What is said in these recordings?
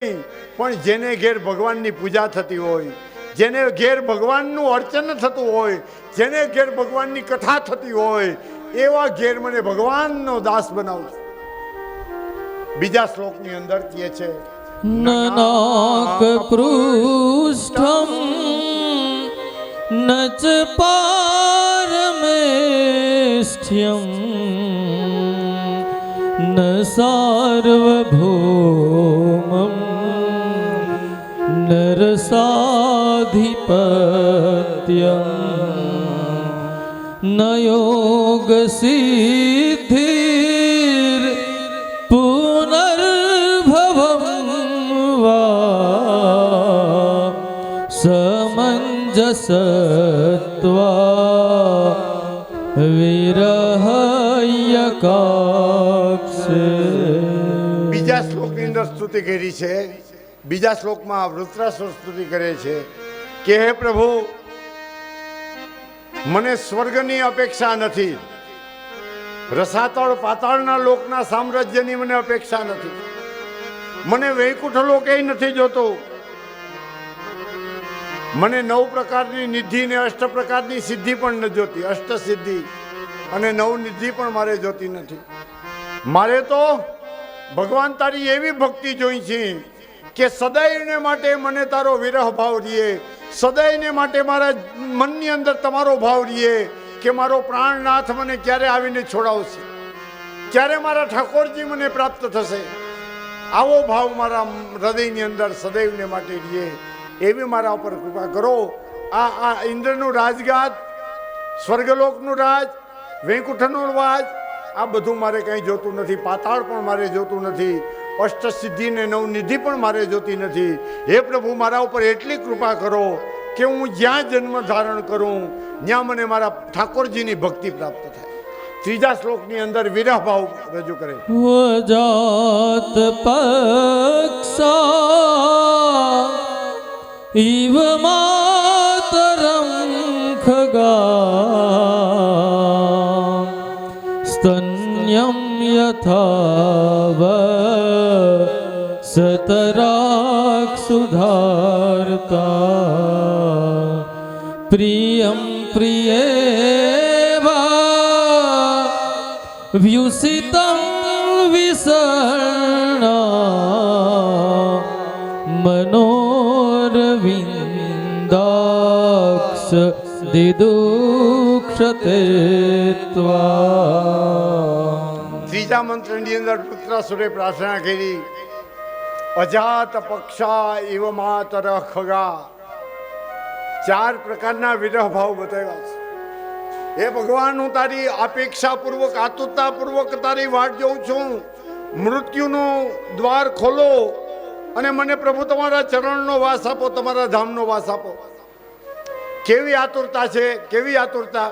પણ જેને ઘેર ભગવાનની પૂજા થતી હોય, જેને ઘેર ભગવાનનું અર્ચન થતું હોય, જેને ઘેર ભગવાનની કથા થતી હોય, એવા ઘેર મને ભગવાનનો દાસ બનાવજો. બીજા શ્લોકની અંદર કહે છે, નનાક પૃષ્ઠમ નચ પારમેષ્ઠ્યમ ન સાર્વભૌમમ નરસાધિપત્યમ ન યોગ સિદ્ધિર પુનર્ભવમ વા સમંજસત્વા વિરહયકાક્ષે. બીજા શ્લોકની અંદર સ્તુતિ કરી છે. બીજા શ્લોકમાં વૃત્રાસુર સ્તુતિ કરે છે કે હે પ્રભુ, મને સ્વર્ગની અપેક્ષા નથી, રસાતળ પાતાળના લોકના સામ્રાજ્યની મને અપેક્ષા નથી, મને વૈકુંઠ લોકે નથી જોતો, મને 9 પ્રકારની નિધિ ને 8 પ્રકારની સિદ્ધિ પણ નથી જોતી, 8 સિદ્ધિ અને 9 નિધિ પણ મારે જોતી નથી. મારે તો ભગવાન તારી એવી ભક્તિ જોઈ છે કે સદાયને માટે મને તારો વિરહ ભાવ રહીએ, સદાયને માટે મારા મનની અંદર તમારો ભાવ રહીએ કે મારો પ્રાણનાથ મને ક્યારે આવીને છોડાવશે, ક્યારે મારા ઠાકોરજી મને પ્રાપ્ત થશે. આવો ભાવ મારા હૃદયની અંદર સદૈવને માટે રહીએ, એવી મારા ઉપર કૃપા કરો. આ ઇન્દ્રનું રાજગાદ, સ્વર્ગલોકનું રાજ, વૈકુંઠનું રાજ, આ બધું મારે કંઈ જોતું નથી, પાતાળ પણ મારે જોતું નથી, અષ્ટસિદ્ધિ ને 9 નિધિ પણ મારે જોતી નથી. હે પ્રભુ, મારા ઉપર એટલી કૃપા કરો કે હું જ્યાં જન્મ ધારણ કરું ત્યાં મને મારા ઠાકોરજીની ભક્તિ પ્રાપ્ત થાય. ત્રીજા શ્લોકની અંદર વિરહ ભાવ રજૂ કરે. વજાત પક્ષા ઇવ માતરમ ખગા સ્તન્યમ યથાવ સતરાક સુધારતા પ્રિયમ પ્રિયેવા વ્યુસિતમ વિસર્ણા મનોરવિંદાક્ષ દિદુક્ષતે ત્વા. ત્રીજા મંત્રની અંદર વૃત્રાસુરે પ્રાર્થના કરી, અજાત પક્ષા ઇવ માતર ખગા. 4 પ્રકારના વિરહ ભાવ બતાવ્યા છે. હે ભગવાન, હું તારી અપેક્ષા પૂર્વક, આતુરતા પૂર્વક તારી વાટ જોઉં છું. મૃત્યુનું દ્વાર ખોલો અને મને પ્રભુ તમારા ચરણનો વાસ આપો, તમારા ધામનો વાસ આપો. કેવી આતુરતા છે, કેવી આતુરતા!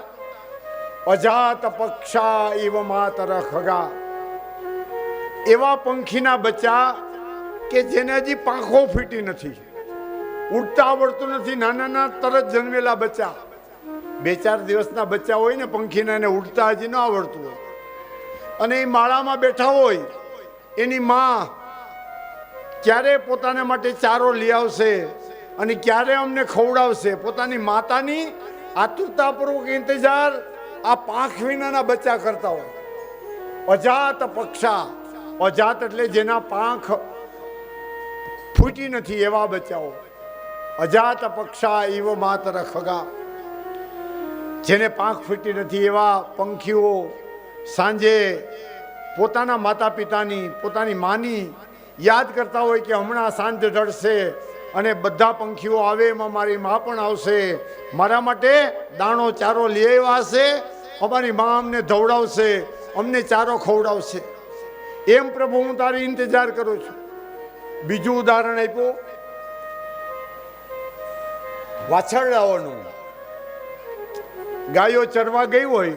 અજાત પક્ષા ઇવ માતર ખગા. એવા પંખીના બચ્ચા કે જેને હજી પાંખો ફીટી નથી, ઉડતા આવડતું નથી, નાના તરત જન્મેલા બચ્ચા, 2-4 દિવસના બચ્ચા હોય ને પંખીના, એને ઉડતા હજી ન આવડતું હોય, અને એ માળામાં બેઠા હોય, એની માં ક્યારે પોતાના માટે ચારો લઈ આવશે અને ક્યારે અમને ખવડાવશે, પોતાની માતાની આતુરતાપૂર્વક ઇંતજાર આ પાંખ વિનાના બચ્ચા કરતા હોય. અજાત પક્ષા, અજાત એટલે જેના પાંખ ફૂટી નથી એવા બચ્ચાઓ. અજાત પક્ષા ઇવ માતર ખગા. જેને પાંખ ફૂટી નથી એવા પંખીઓ સાંજે પોતાના માતા પિતાની, પોતાની માની યાદ કરતા હોય કે હમણાં સાંજ ઢળશે અને બધા પંખીઓ આવે, એમાં મારી મા પણ આવશે, મારા માટે દાણો ચારો લઈ આવ્યા હશે, અમારી મા અમને ધવડાવશે, અમને ચારો ખવડાવશે. એમ પ્રભુ હું તારી ઇંતજાર કરું છું. બીજું ઉદાહરણ આપ્યું વાછરડાઓનું. ગાયો ચરવા ગઈ હોય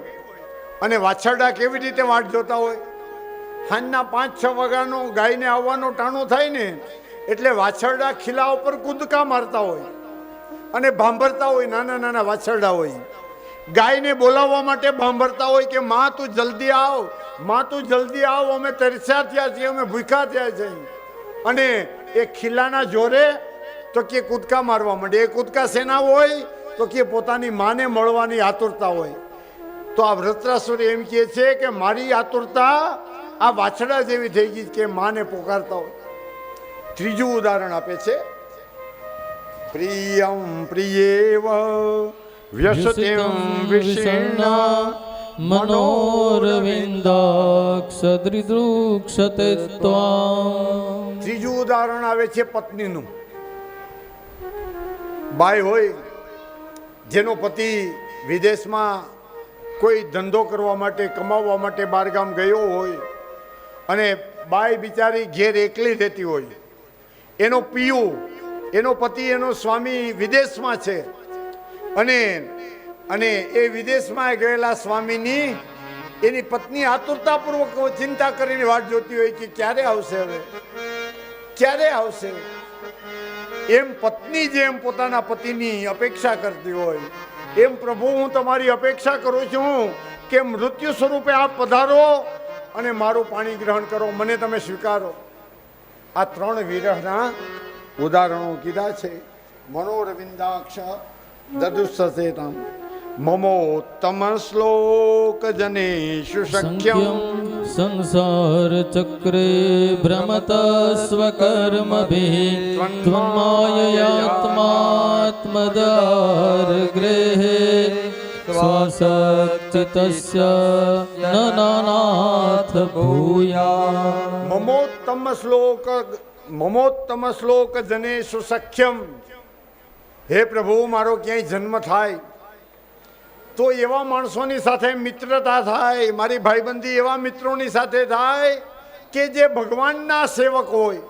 અને વાછરડા કેવી રીતે વાટ જોતા હોય, સાંજના 5-6 વાગ્યાનો ગાયને આવવાનો ટાણો થાય ને એટલે વાછરડા ખીલા ઉપર કૂદકા મારતા હોય અને ભાંભરતા હોય. નાના વાછરડા હોય, ગાયને બોલાવવા માટે ભાંભરતા હોય કે માં તું જલ્દી આવ, માં તું જલ્દી આવ, અમે તરસ્યા થયા છીએ, અમે ભૂખ્યા થયા છીએ. અને એ ખીલાના જોરે તો કે કૂદકા મારવા માંડે. એ કૂદકા સેના હોય તો કે પોતાની માને મળવાની આતુરતા હોય. તો આ વૃત્રાસુર એમ કહે છે કે મારી આતુરતા આ વાછડા જેવી થઈ ગઈ કે માને પોકારતા હોય. ત્રીજું ઉદાહરણ આપે છે, પ્રિયમ પ્રિયેવ વ્યસતિમ વિષિણા મનોરવિંદાક્ષદ્રિદૃક્ષતે ત્વામ. ત્રીજું ઉદાહરણ આવે છે પત્નીનું. બાઈ હોય જેનો પતિ વિદેશમાં કોઈ ધંધો કરવા માટે કમાવવા માટે બહારગામ ગયો હોય અને બાઈ બિચારી ઘેર એકલી રહેતી હોય. એનો પિયુ, એનો પતિ, એનો સ્વામી વિદેશમાં છે અને એ વિદેશમાં ગયેલા સ્વામીની એની પત્ની આતુરતાપૂર્વક ચિંતા કરીને વાટ જોતી હોય કે ક્યારે આવશે, હવે ક્યારે આવશે. એમ પત્ની જેમ પોતાના પતિની અપેક્ષા કરતી હોય એમ પ્રભુ હું તમારી અપેક્ષા કરું છું કે મૃત્યુ સ્વરૂપે આપ પધારો અને મારું પાણી ગ્રહણ કરો, મને તમે સ્વીકારો. આ ત્રણ વિરહના ઉદાહરણો કીધા છે. મનોરવિંદાક્ષ દદુસ્સેતામ મમોત્તમ શ્લોક જનેષુ સખ્યમ સંસાર ચક્રે ભ્રમત સ્વકર્મભિઃ ત્વન્માયયાત્માત્મદાર ગૃહે સ્વસચ્ચિતસ્ય ન નાનાથ ભૂયા. મમોત્તમ શ્લોક જનેષુ સખ્યમ. હે પ્રભુ, મારો ક્યાંય જન્મ થાય તો એવા માણસોની સાથે મિત્રતા થાય, મારી ભાઈબંધી એવા મિત્રોની સાથે થાય કે જે ભગવાનના સેવક હોય,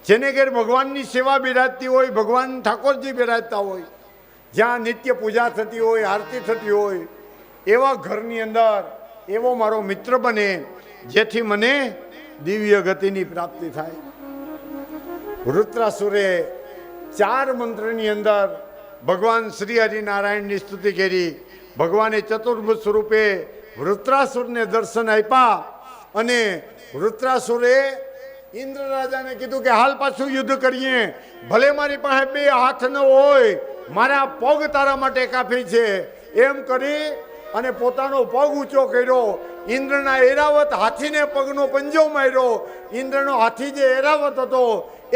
જેને ઘેર ભગવાનની સેવા બિરાજતી હોય, ભગવાન ઠાકોરજી બિરાજતા હોય, જ્યાં નિત્ય પૂજા થતી હોય, આરતી થતી હોય, એવા ઘરની અંદર એવો મારો મિત્ર બને જેથી મને દિવ્ય ગતિની પ્રાપ્તિ થાય. વૃત્રાસુરે 4 મંત્રની અંદર ભગવાન શ્રી હરિનારાયણની સ્તુતિ કરી. ભગવાને ચતુર્ભુજ સ્વરૂપે વૃત્રાસુરને દર્શન આપ્યા અને વૃત્રાસુરે ઇન્દ્ર રાજાને કીધું કે હાલ પાછું યુદ્ધ કરીએ, ભલે મારી પાસે 2 હાથ ન હોય, મારા પગ તારા માટે કાફી છે. એમ કરી અને પોતાનો પગ ઊંચો કર્યો. ઇન્દ્રના એરાવત હાથીને પગનો પંજો માર્યો. ઇન્દ્રનો હાથી જે એરાવત હતો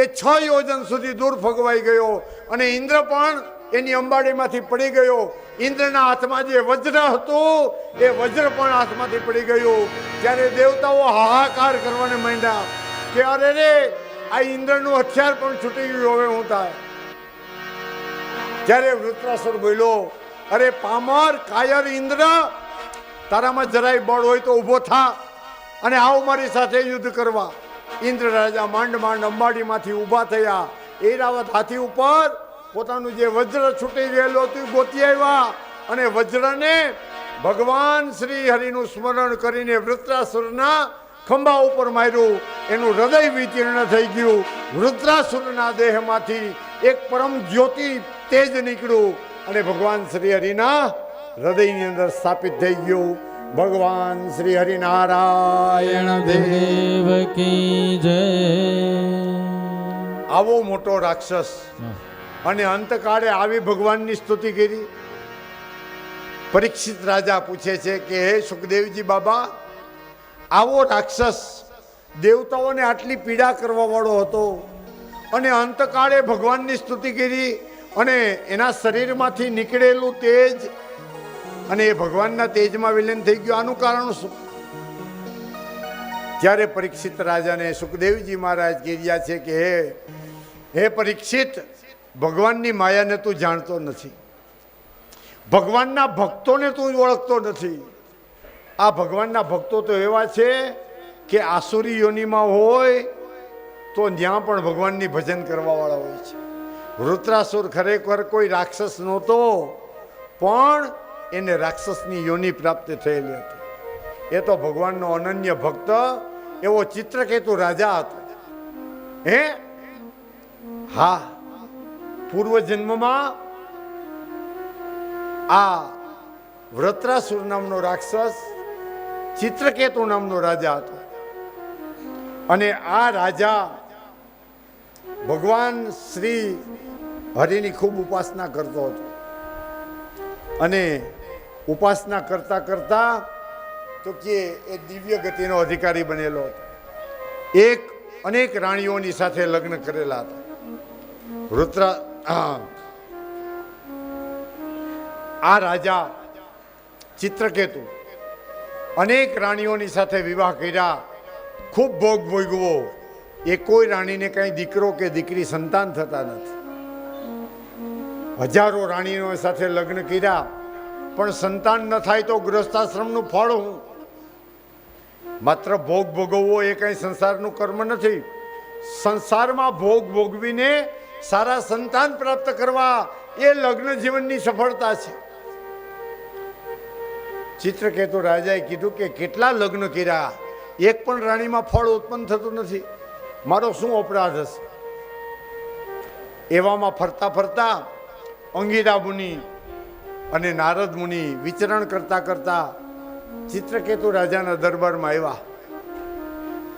એ 6 યોજન સુધી દૂર ફગવાઈ ગયો અને ઇન્દ્ર પણ એની અંબાડીમાંથી પડી ગયો. ઇન્દ્રના હાથમાં જે વજ્ર હતું એ વજ્ર પણ હાથમાંથી પડી ગયું. ત્યારે દેવતાઓ હાહાકાર કરવાને માંડ્યા કે અરે રે, આ ઇન્દ્રનું હથિયાર પણ છૂટી ગયું, હવે હું થાય. ત્યારે વૃત્રાસુર બોલ્યો, અરે પામર કાયર ઇન્દ્ર, તારામાં જરાય બળ હોય તો ઊભો થા અને આવ મારી સાથે યુદ્ધ કરવા. ઇન્દ્ર રાજા માંડ માંડ અંબાડીમાંથી ઊભા થયા. એરાવત હાથી ઉપર પોતાનું જે વજ્ર છૂટી ગયેલું હતું ગોતી આવ્યા અને વજ્રને ભગવાન શ્રી હરિનું સ્મરણ કરીને વૃત્રાસુરના ખંભા ઉપર માર્યું. એનું હૃદય વિતીર્ણ થઈ ગયું. વૃત્રાસુરના દેહમાંથી એક પરમ જ્યોતિ તેજ નીકળ્યું અને ભગવાન શ્રી હરિના હૃદયની અંદર સ્થાપિત થઈ ગયું. ભગવાન શ્રી હરિનારાયણ દેવ કી જય. આવો મોટો રાક્ષસ અને અંતકાળે આવી ભગવાનની સ્તુતિ કરી. પરીક્ષિત રાજા પૂછે છે કે હે સુખદેવજી બાબા, આવો રાક્ષસ દેવતાઓને આટલી પીડા કરવા વાળો હતો અને અંતકાળે ભગવાનની સ્તુતિ કરી અને એના શરીરમાંથી નીકળેલું તેજ અને એ ભગવાનના તેજમાં વિલીન થઈ ગયું, આનું કારણ શું? ત્યારે પરીક્ષિત રાજાને સુખદેવજી મહારાજ કહેયા છે કે હે પરીક્ષિત, ભગવાનની માયાને તું જાણતો નથી, ભગવાનના ભક્તોને તું ઓળખતો નથી. આ ભગવાનના ભક્તો તો એવા છે કે આસુરી યોનિમાં હોય તો ત્યાં પણ ભગવાનની ભજન કરવાવાળા હોય છે. વૃત્રાસુર ખરેખર કોઈ રાક્ષસ નહોતો, પણ એને રાક્ષસની યોનિ પ્રાપ્ત થયેલી હતી. એ તો ભગવાનનો અનન્ય ભક્ત એવો ચિત્રકેતુ રાજા હતો. હે હા, પૂર્વજન્મમાં આ વૃત્રાસુર નામનો રાક્ષસ ચિત્રકેતુ નામનો રાજા હતો અને આ રાજા ભગવાન શ્રી હરિની ખૂબ ઉપાસના કરતો હતો અને ઉપાસના કરતા કરતા તો કે એ દિવ્ય ગતિનો અધિકારી બનેલો હતો. અનેક રાણીઓની સાથે લગ્ન કરેલા હતા. આ રાજા ચિત્રકેતુ અનેક રાણીઓની સાથે વિવાહ કર્યા, ખૂબ ભોગ ભોગવો. એ કોઈ રાણીને કઈ દીકરો કે દીકરી સંતાન થતા નથી. હજારો રાણીઓ સાથે લગ્ન કર્યા પણ સંતાન ન થાય તો ગૃહસ્થાશ્રમનું ફળ હું? માત્ર ભોગ ભોગવવો એ કઈ સંસારનું કર્મ નથી. સંસારમાં ભોગ ભોગવીને સારા સંતાન પ્રાપ્ત કરવા એ લગ્ન જીવનની સફળતા છે. ચિત્રકેતુ રાજાએ કીધું કે કેટલા લગ્ન કર્યા, એક પણ રાણીમાં ફળ ઉત્પન્ન થતું નથી, મારો શું અપરાધ હશે? એવામાં ફરતા ફરતા અંગિરા મુનિ અને નારદ મુનિ વિચરણ કરતા કરતા ચિત્રકેતુ રાજાના દરબારમાં આવ્યા.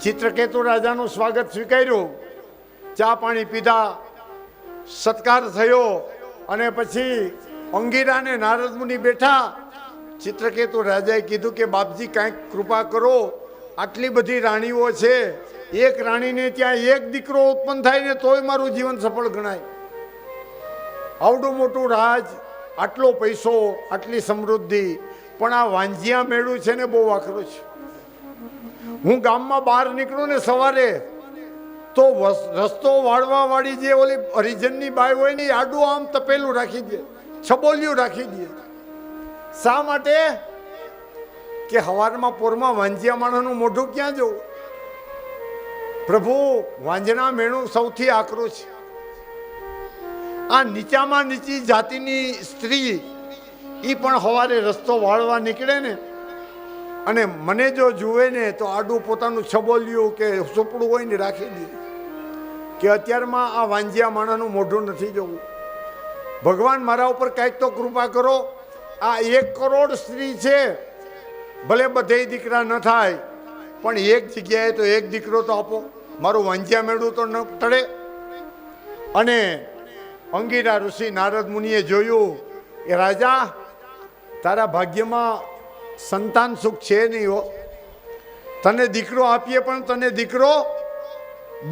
ચિત્રકેતુ રાજાનું સ્વાગત સ્વીકાર્યું, ચા પાણી પીધા, સત્કાર થયો અને પછી અંગિરા અને નારદ મુનિ બેઠા. ચિત્રકેતુ રાજાએ કીધું કે બાપજી કાંઈક કૃપા કરો, આટલી બધી રાણીઓ છે, એક રાણીને ત્યાં એક દીકરો ઉત્પન્ન થાય ને તોય મારું જીવન સફળ ગણાય. આવડું મોટું રાજ, આટલો પૈસો, આટલી સમૃદ્ધિ, પણ આ વાંજિયા મેળું છે ને બહુ આકરું છે. હું ગામમાં બહાર નીકળું ને સવારે તો રસ્તો વાળવા વાળી જે ઓલી હરિજનની બાઈ હોય ને આડું આમ તપેલું રાખી દે, છબોલિયું રાખી દે. શા માટે? કે હવારમાં પોરમાં વાંજિયા માણસનું મોઢું ક્યાં જવું? પ્રભુ, વાંજના મેળું સૌથી આકરું છે. આ નીચામાં નીચી જાતિની સ્ત્રી એ પણ સવારે રસ્તો વાળવા નીકળે ને અને મને જો જુએ ને તો આડું પોતાનું છબોલિયું કે સુપડું હોય ને રાખી દે કે અત્યારમાં આ વાંજિયા માણસનું મોઢું નથી જોવું. ભગવાન મારા ઉપર કંઈક તો કૃપા કરો. આ 1 કરોડ સ્ત્રી છે, ભલે બધે દીકરા ન થાય પણ એક જગ્યાએ તો એક દીકરો તો આપો, મારું વાંજિયા મેળું તો ન ટળે. અને અંગિરા ઋષિ નારદ મુનિએ જોયું એ રાજા, તારા ભાગ્યમાં સંતાન સુખ છે નહીં હો. તને દીકરો આપીએ પણ તને દીકરો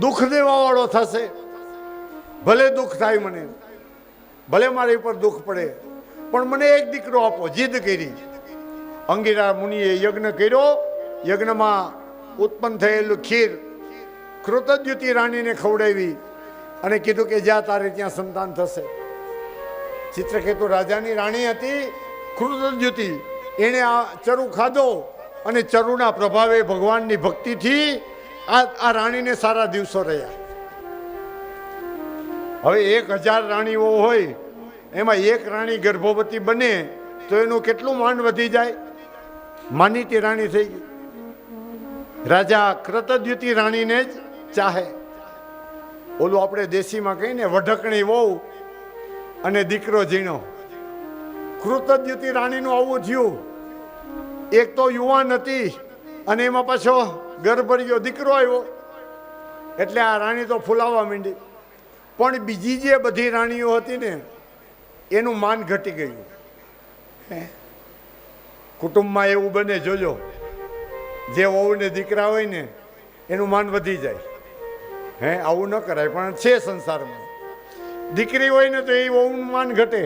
દુઃખ દેવા વાળો થશે. ભલે દુઃખ થાય મને, ભલે મારી ઉપર દુઃખ પડે, પણ મને એક દીકરો આપો. જીદ કરી. અંગિરા મુનિએ યજ્ઞ કર્યો. યજ્ઞમાં ઉત્પન્ન થયેલું ખીર કૃતદ્યુતિ રાણીને ખવડાવી અને કીધું કે જ્યાં તારે ત્યાં સંતાન થશે. ચિત્રકેતુ રાજાની રાણી હતી કૃતદ્યુતિ. એણે આ ચરુ ખાધો અને ચરુના પ્રભાવે ભગવાનની ભક્તિથી આ રાણીને સારા દિવસો રહ્યા. હવે 1000 રાણીઓ હોય એમાં એક રાણી ગર્ભવતી બને તો એનું કેટલું માન વધી જાય. માનીતી રાણી થઈ ગઈ. રાજા કૃતદ્યુતિ રાણીને જ ચાહે. ઓલું આપણે દેશીમાં કહીને વઢકણી વહુ અને દીકરો ઝીણો. કૃતદ્યુતિ રાણીનું આવું થયું. એક તો યુવાન હતી અને એમાં પાછો ગર્ભરિયો દીકરો આવ્યો એટલે આ રાણી તો ફૂલાવા માંડી. પણ બીજી જે બધી રાણીઓ હતી ને એનું માન ઘટી ગયું. કુટુંબમાં એવું બને, જોજો, જે વહુ ને દીકરા હોય ને એનું માન વધી જાય. આવું ન કરાય પણ છે સંસારમાં. દીકરી હોય ને તો એ વહુનું માન ઘટે.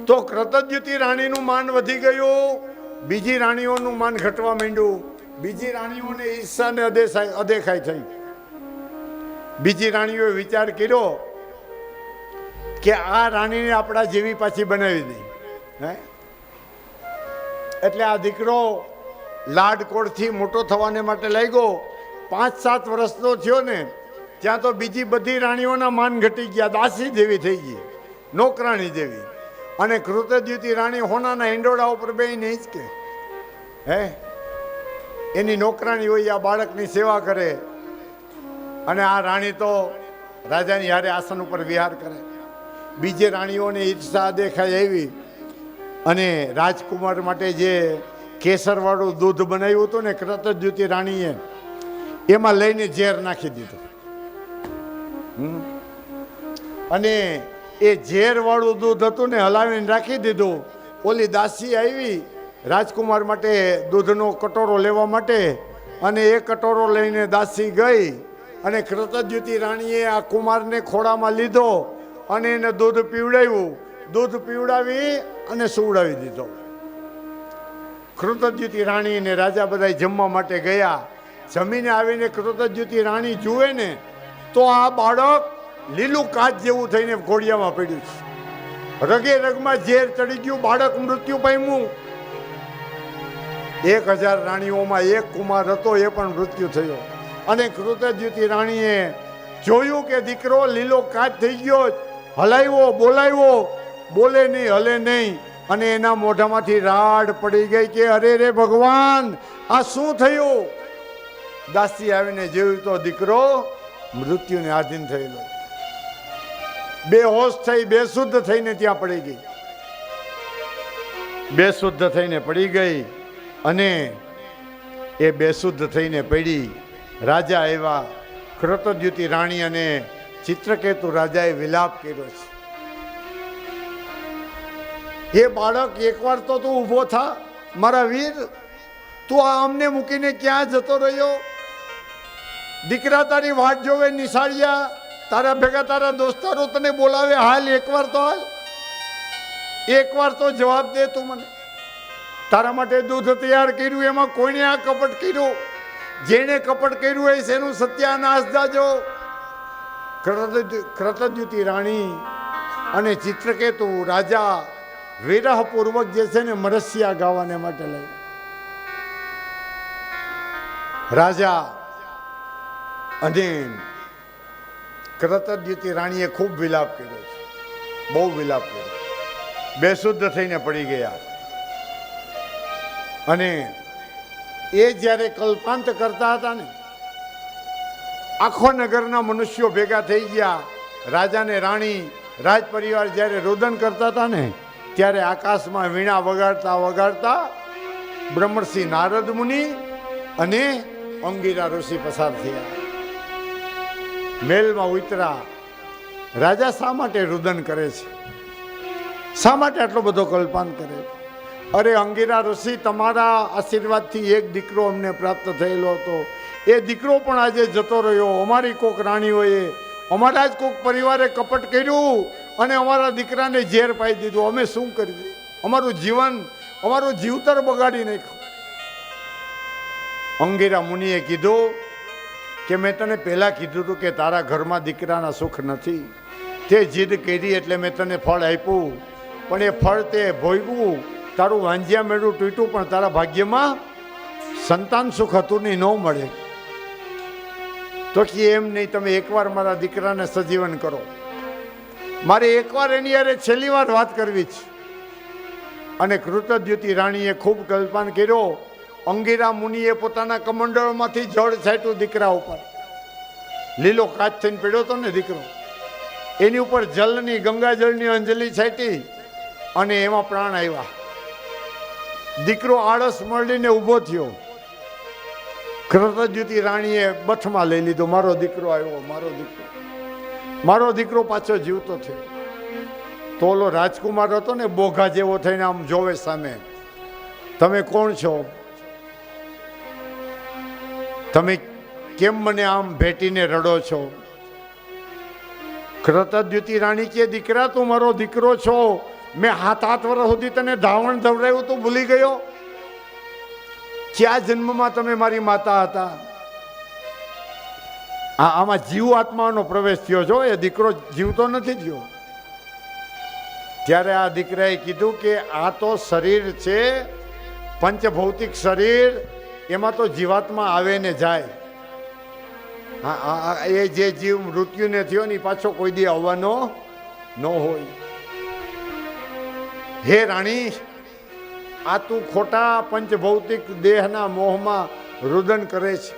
તો કૃતદ્યુતિ રાણીનું માન વધી ગયું, બીજી રાણીઓનું માન ઘટવા માંડ્યું. બીજી રાણીઓને ઈર્ષાને અદેખાઈ થઈ. બીજી રાણીઓએ વિચાર કર્યો કે આ રાણીને આપણા જેવી પાછી બનાવી દઈ. એટલે આ દીકરો લાડકોડથી મોટો થવાને માટે લાગ્યો. 5-7 વર્ષનો થયો ને ત્યાં તો બીજી બધી રાણીઓના માન ઘટી ગયા, દાસી જેવી થઈ ગઈ, નોકરાણી જેવી. અને કૃતદ્યુતિ રાણી હોનાના હિંડોળા ઉપર બેહીને જ કે એની નોકરાણી હોય આ બાળકની સેવા કરે. અને આ રાણી તો રાજાની હારે આસન ઉપર વિહાર કરે. બીજે રાણીઓને ઈર્ષા દેખાય એવી. અને રાજકુમાર માટે જે કેસરવાળું દૂધ બનાવ્યું હતું ને કૃતદ્યુતિ રાણીએ, એમાં લઈને ઝેર નાખી દીધું. અને એ ઝેરવાળું દૂધ હતું ને હલાવીને રાખી દીધું. ઓલી દાસી આવી રાજકુમાર માટે દૂધનો કટોરો લેવા માટે, અને એ કટોરો લઈને દાસી ગઈ અને કૃતજ્યોતિ રાણીએ આ કુમારને ખોળામાં લીધો અને એને દૂધ પીવડાવ્યું. દૂધ પીવડાવી અને સુવડાવી દીધો. કૃતજ્યોતિ રાણી ને રાજા બધા જમવા માટે ગયા. જમીને આવીને કૃતજ્યોતિ રાણી જુએ ને તો આ બાળક લીલું કાચ જેવું થઈને ઘોડિયામાં પડ્યું છે. રગે રગમાં ઝેર ચડી ગયું, બાળક મૃત્યુ પામ્યું. 1000 રાણીઓમાં એક કુમાર હતો, એ પણ મૃત્યુ થયો. અને કૃતજ્યોતિ રાણીએ જોયું કે દીકરો લીલો કાચ થઈ ગયો, હલાવ્યો, બોલાવ્યો, બોલે નહીં, હલે નહીં. અને એના મોઢામાંથી રાડ પડી ગઈ કે અરે રે ભગવાન, આ શું થયું? દાસી આવીને જોયું તો દીકરો મૃત્યુને આધીન થયેલો, બેહોશ થઈ, બેશુદ્ધ થઈને ત્યાં પડી ગઈ. બેશુદ્ધ થઈને પડી ગઈ અને એ બેશુદ્ધ થઈને પડી. રાજા આવ્યા. કૃતજ્યોતિ રાણી અને ચિત્રકેતુ રાજાએ વિલાપ કર્યો છે. એ બાળક, એકવાર તો તું ઊભો થા મારા વીર. તું આ અમને મૂકીને ક્યાં જતો રહ્યો? દીકરા તારી વાટ જોવે નિશાળિયા, તારા ભેગા તારા દોસ્તારો તને બોલાવે, હાલ એકવાર તો હાલ, એકવાર તો જવાબ દે તું મને. તારા માટે દૂધ તૈયાર કર્યું, એમાં કોઈને આ કપટ કર્યું? જેને કપટ કર્યું હોય એનું સત્યાનાશ જાજો. કૃતજ્યોતિ રાણી અને ચિત્રકેતુ રાજા વિરહપૂર્વક જે છે ને મરસિયા ગાવાને માટે લઈ. રાજા અને કૃતજ્યોતિ રાણીએ ખૂબ વિલાપ કર્યો છે, બહુ વિલાપ કર્યો. બેશુદ્ધ થઈને પડી ગયા. અને એ જ્યારે કલ્પાંત કરતા હતા ને, આખો નગરના મનુષ્યો ભેગા થઈ ગયા. રાજા ને રાણી, રાજ પરિવાર જ્યારે રોદન કરતા હતા ને, ત્યારે આકાશમાં વીણા વગાડતા વગાડતા બ્રહ્મર્ષિ નારદ મુનિ અને અંગિરા ઋષિ પસાર થયા. મહેલમાં ઉતરા. રાજા શા માટે રુદન કરે છે? શા માટે આટલો બધો કલ્પાંત કરે? અરે અંગિરા ઋષિ, તમારા આશીર્વાદથી એક દીકરો અમને પ્રાપ્ત થયેલો હતો. એ દીકરો પણ આજે જતો રહ્યો. અમારી કોક રાણીઓએ, અમારા જ કોક પરિવારે કપટ કર્યું અને અમારા દીકરાને ઝેર પાઈ દીધું. અમે શું કરીએ? અમારું જીવન, અમારું જીવતર બગાડી નાખ્યું. અંગિરા મુનિએ કીધું કે મેં તને પહેલાં કીધું હતું કે તારા ઘરમાં દીકરાના સુખ નથી. તે જીદ કરી એટલે મેં તને ફળ આપ્યું, પણ એ ફળ તે ભોગવું. તારું વાંજિયા મેળું તૂટ્યું, પણ તારા ભાગ્યમાં સંતાન સુખ હતું નહીં, ન મળે. તો કે એમ નહીં, તમે એકવાર મારા દીકરાને સજીવન કરો. મારે એકવાર એની યારે છેલ્લી વાર વાત કરવી છે. અને કૃતજ્યોતિ રાણીએ ખૂબ કલ્પાન કર્યો. અંગિરા મુનિએ પોતાના કમંડળમાંથી જળ છાંટ્યું દીકરા ઉપર. લીલો કાચ થઈને પડ્યો હતો ને દીકરો, એની ઉપર જલની, ગંગાજળની અંજલિ છાંટી અને એમાં પ્રાણ આવ્યા. દીકરો આળસ મળીને ઊભો થયો. કૃતજ્યોતિ રાણીએ બથમાં લઈ લીધો. મારો દીકરો આવ્યો, મારો દીકરો, મારો દીકરો પાછો જીવતો થયો. તો ઓલો રાજકુમાર હતો ને, બોઘા જેવો થઈને આમ જોવે સામે, તમે કોણ છો? તમે કેમ મને આમ ભેટીને રડો છો? કૃતજ્યોતિ રાણી કે દીકરા, તું મારો દીકરો છો. મેં 7 વર્ષ સુધી તને ધાવણ ધવડાવ્યું, તું ભૂલી ગયો? ક્યાં જન્મમાં તમે મારી માતા હતા? આમાં જીવ આત્માનો પ્રવેશ થયો છો, એ દીકરો જીવતો નથી થયો. ત્યારે આ દીકરાએ કીધું કે આ તો શરીર છે, પંચભૌતિક શરીર, એમાં તો જીવાત્મા આવે ને જાય. એ જે જીવ મૃત્યુને થયો ને પાછો કોઈ દી આવવાનો ન હોય. હે રાણી, આ તું ખોટા પંચભૌતિક દેહના મોહમાં રુદન કરે છે.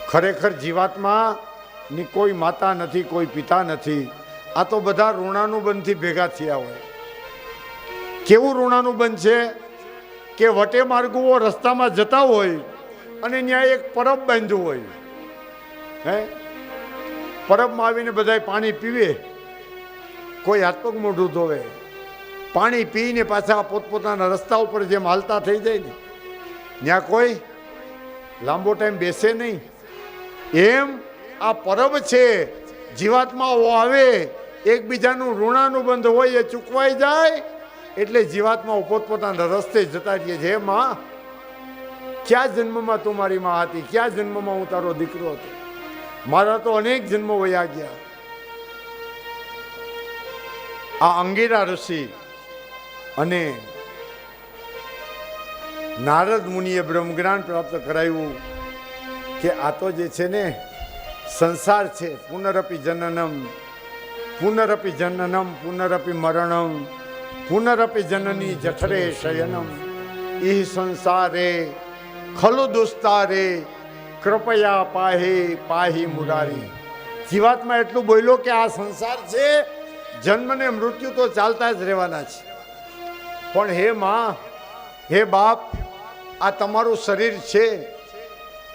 ખરેખર જીવાત્મા ની કોઈ માતા નથી, કોઈ પિતા નથી. આ તો બધા ઋણાનુબંધથી ભેગા થયા હોય. કેવું ઋણાનુબંધ છે કે વટે માર્ગુઓ રસ્તામાં જતા હોય અને ત્યાં એક પરબ બાંધ્યું હોય. હે, પરબમાં આવીને બધાય પાણી પીવે, કોઈ હાથ પગ મોઢું ધોવે, પાણી પીને પાછા પોતપોતાના રસ્તા ઉપર જેમ હાલતા થઈ જાય ને, ત્યાં કોઈ લાંબો ટાઈમ બેસે નહીં. એમ આ પરબ છે, જીવાત્માઓ આવે, એકબીજાનું ઋણાનુબંધ હોય એ ચૂકવાઈ જાય એટલે જીવાત્માઓ પોતપોતાના રસ્તે જતા રહીએ છે. માં, ક્યાં જન્મમાં તું મારી માં હતી, ક્યાં જન્મમાં હું તારો દીકરો હતો, મારા તો અનેક જન્મો વયા ગયા. આ અંગીરા ઋષિ અને નારદ મુનિએ બ્રહ્મજ્ઞાન પ્રાપ્ત કરાવ્યું કે આ તો જે છે ને સંસાર છે, પુનરપી જનનમ પુનરપી જનનમ પુનરપી મરણમ પુનરપી જનની જઠરે શયનમ ઈ સંસારે ખલુ દુસ્તારે કૃપયા પાહી પાહી મુરારી. જીવાત્મા એટલું બોલ્યો કે આ સંસાર છે, જન્મ ને મૃત્યુ તો ચાલતા જ રહેવાના છે. પણ હે માં, હે બાપ, આ તમારું શરીર છે,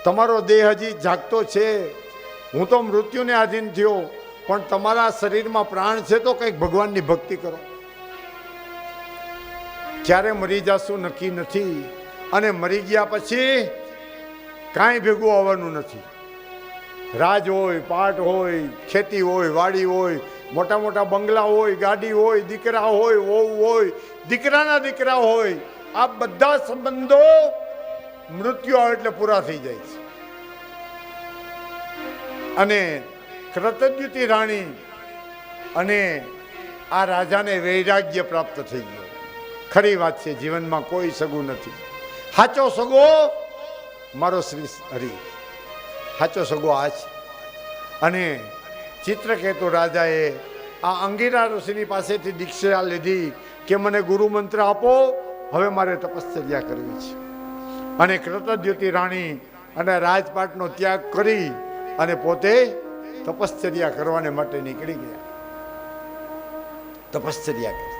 તમારો દેહ હજી જાગતો છે. હું તો મૃત્યુને આધીન થયો, પણ તમારા શરીરમાં પ્રાણ છે તો કંઈક ભગવાનની ભક્તિ કરો. ક્યારે મરી જાશું નક્કી નથી, અને મરી ગયા પછી કાંઈ ભેગું આવવાનું નથી. રાજ હોય, પાટ હોય, ખેતી હોય, વાડી હોય, મોટા મોટા બંગલા હોય, ગાડી હોય, દીકરા હોય, વહુ હોય, દીકરાના દીકરા હોય, આ બધા સંબંધો મૃત્યુ આવે એટલે પૂરા થઈ જાય છે. અને કૃતજ્ઞતી રાણી અને આ રાજાને વૈરાગ્ય પ્રાપ્ત થઈ ગયો. ખરી વાત છે, જીવનમાં કોઈ સગું નથી. સાચો સગો મારો શ્રી હરિ, સાચો સગો આ છે. અને ચિત્રકેતુ રાજાએ આ અંગીરા ઋષિની પાસેથી દીક્ષા લીધી કે મને ગુરુ મંત્ર આપો, હવે મારે તપશ્ચર્યા કરવી છે. અને કૃતજ્ઞતી રાણી અને રાજપાટનો ત્યાગ કરી અને પોતે તપશ્ચર્યા કરવાને માટે નીકળી ગયા. તપશ્ચર્યા કરી.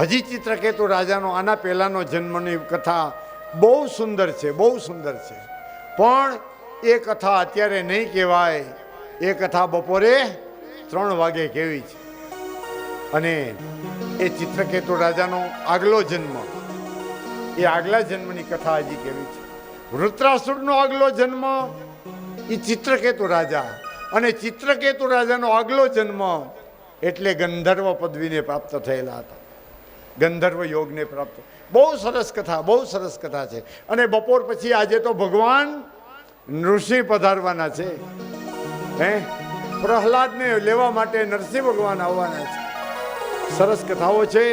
હજી ચિત્રકેતુ રાજાનો આના પહેલાનો જન્મની કથા બહુ સુંદર છે, બહુ સુંદર છે. પણ એ કથા અત્યારે નહીં કહેવાય. એ કથા બપોરે 3 વાગે કેવી છે. અને એ ચિત્રકેતુ રાજાનો આગલો જન્મ, એ આગલા જન્મની કથા હજી કેવી છે. વૃત્રાસુરનો આગલો જન્મ એ ચિત્રકેતુ રાજા, અને ચિત્રકેતુ રાજાનો આગલો જન્મ એટલે ગંધર્વ પદવીને પ્રાપ્ત થયેલા હતા, ગંધર્વ યોગને પ્રાપ્ત. બહુ સરસ કથા, બહુ સરસ કથા છે. અને બપોર પછી આજે તો ભગવાન નૃસિંહ પધારવાના છે. પ્રહલાદને લેવા માટે નરસિંહ ભગવાન આવવાના છે. સરસ કથાઓ છે.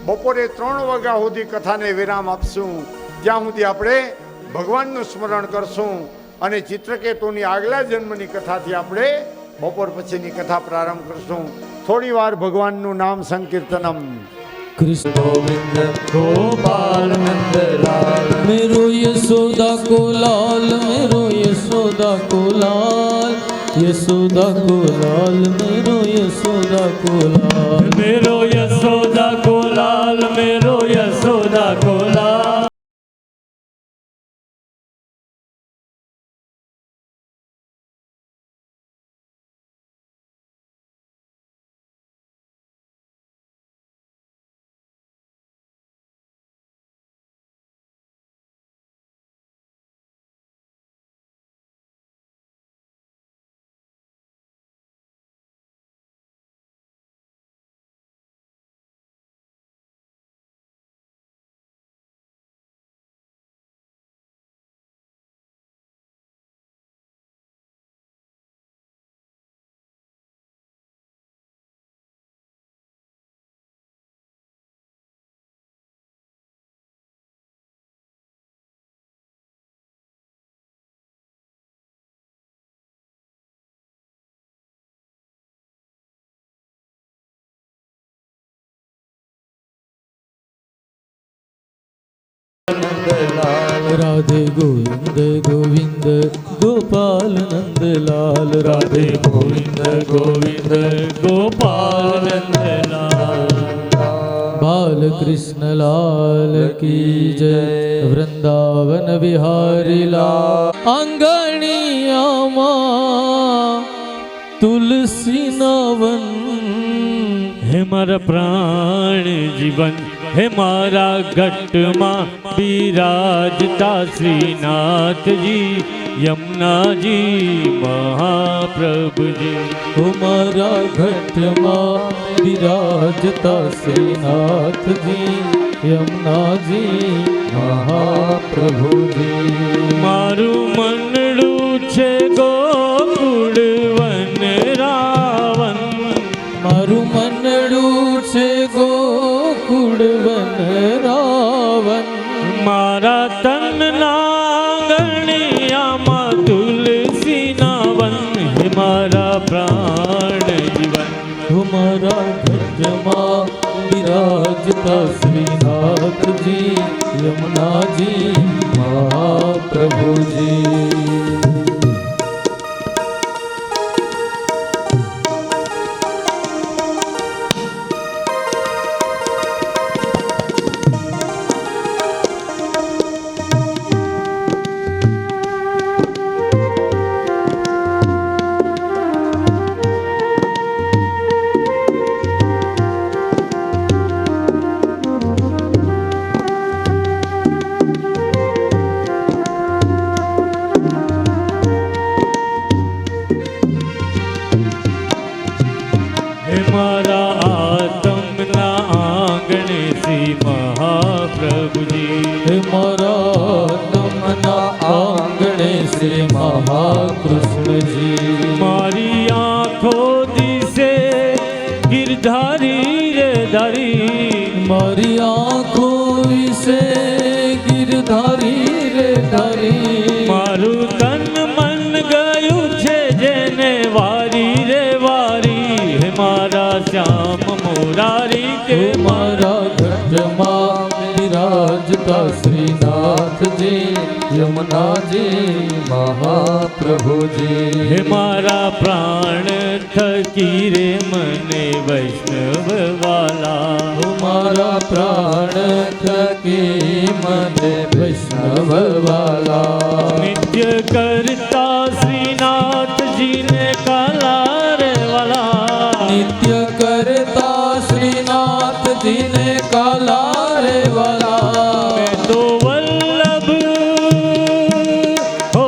બપોરે 3 વાગ્યા સુધી કથાને વિરામ આપશું, જ્યાં સુધી આપણે ભગવાનનું સ્મરણ કરશું. અને ચિત્રકેતુની આગલા જન્મની કથાથી આપણે બપોર પછીની કથા પ્રારંભ કરશું. થોડી વાર ભગવાનનું નામ સંકીર્તનમ. कृष्ण गोविंद गोपाल नंदलाल मेरो यशोदा को लाल, मेरो यशोदा को लाल, यशोदा को लाल, मेरो यशोदा को लाल, मेरो यशोदा को लाल, मेरो यशोदा को लाल. राधे गोविंद गोविंद गोपाल नंदलाल, राधे गोविंद गोविंद गोपाल नंदलाल. बाल कृष्ण लाल की जय, वृंदावन बिहारी लाल. आंगणियामा તુલસી નવન. હે મારા પ્રાણ જીવન, હે મારા ઘટમાં બિરાજતા શ્રીનાથજી યમુનાજી મહાપ્રભુજી. હો મારા ઘટમાં બિરાજતા શ્રીનાથજી યમુનાજી મહાપ્રભુજી. મારું મનડું છે ગોકુળ વનરાવન. મારું મનડું છે ગોકુળ વનરાવન. મારા તન નાગણિયામાં તુલસી નાવન. હે મારા પ્રાણ જીવન, મારા ઘટમાં બિરાજતા શ્રીનાથજી યમુનાજી મહાપ્રભુજી. મારા આતમના આંગણે શ્રી મહાપ્રભુજી. હે મારા આતમના આંગણે શ્રી મહાકૃષ્ણજી. મારી આંખો દિશે ગિરધારી રે ધારી. મારી આંખો વિશે ગિરધારી રે ધારી. મારું તન મન ગયું છે જેને વારી રે વારી. હે મારા શ્યામ મોરારી કે મારા ઘટમાં બિરાજતા શ્રીનાથજી યમુનાજી મહાપ્રભુજી. હે મારા પ્રાણ થકી રે મને વૈષ્ણવ વાલા. મારા પ્રાણ થકી મને વૈષ્ણવ વાલા. નિત્ય કરતા શ્રીનાથજીને કાલા રે વાલા. નિત્ય કરતા શ્રીનાથજીને કાલા રે વાલા. મેં તો વલ્લભ હો,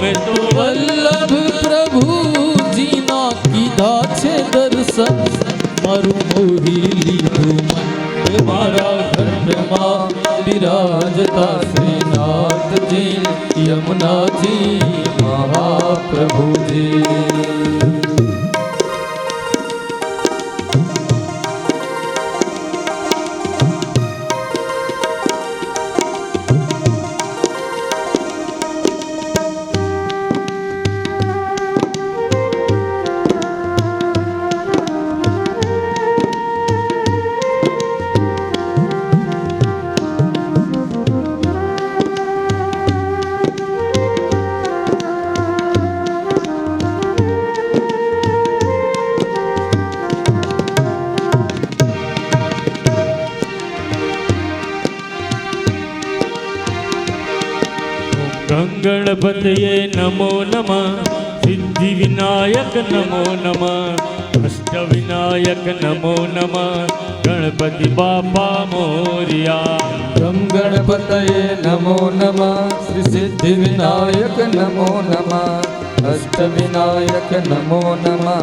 મેં તો વલ્લભ પ્રભુજીના કીધા છે દર્શન. મારું મોહી લીધું મન. મારા ઘટમાં બિરાજતા શ્રીનાથજી યમુનાજી મહાપ્રભુજી. ગણપતયે નમો નમઃ. સિદ્ધિ વિનાયક નમો નમઃ. અષ્ટ વિનાયક નમો નમઃ. ગણપતિ બાપા મોરિયા. ગમ ગણપતયે નમો નમઃ. શ્રી સિદ્ધિ વિનાયક નમો નમઃ. અષ્ટ વિનાયક નમો નમઃ.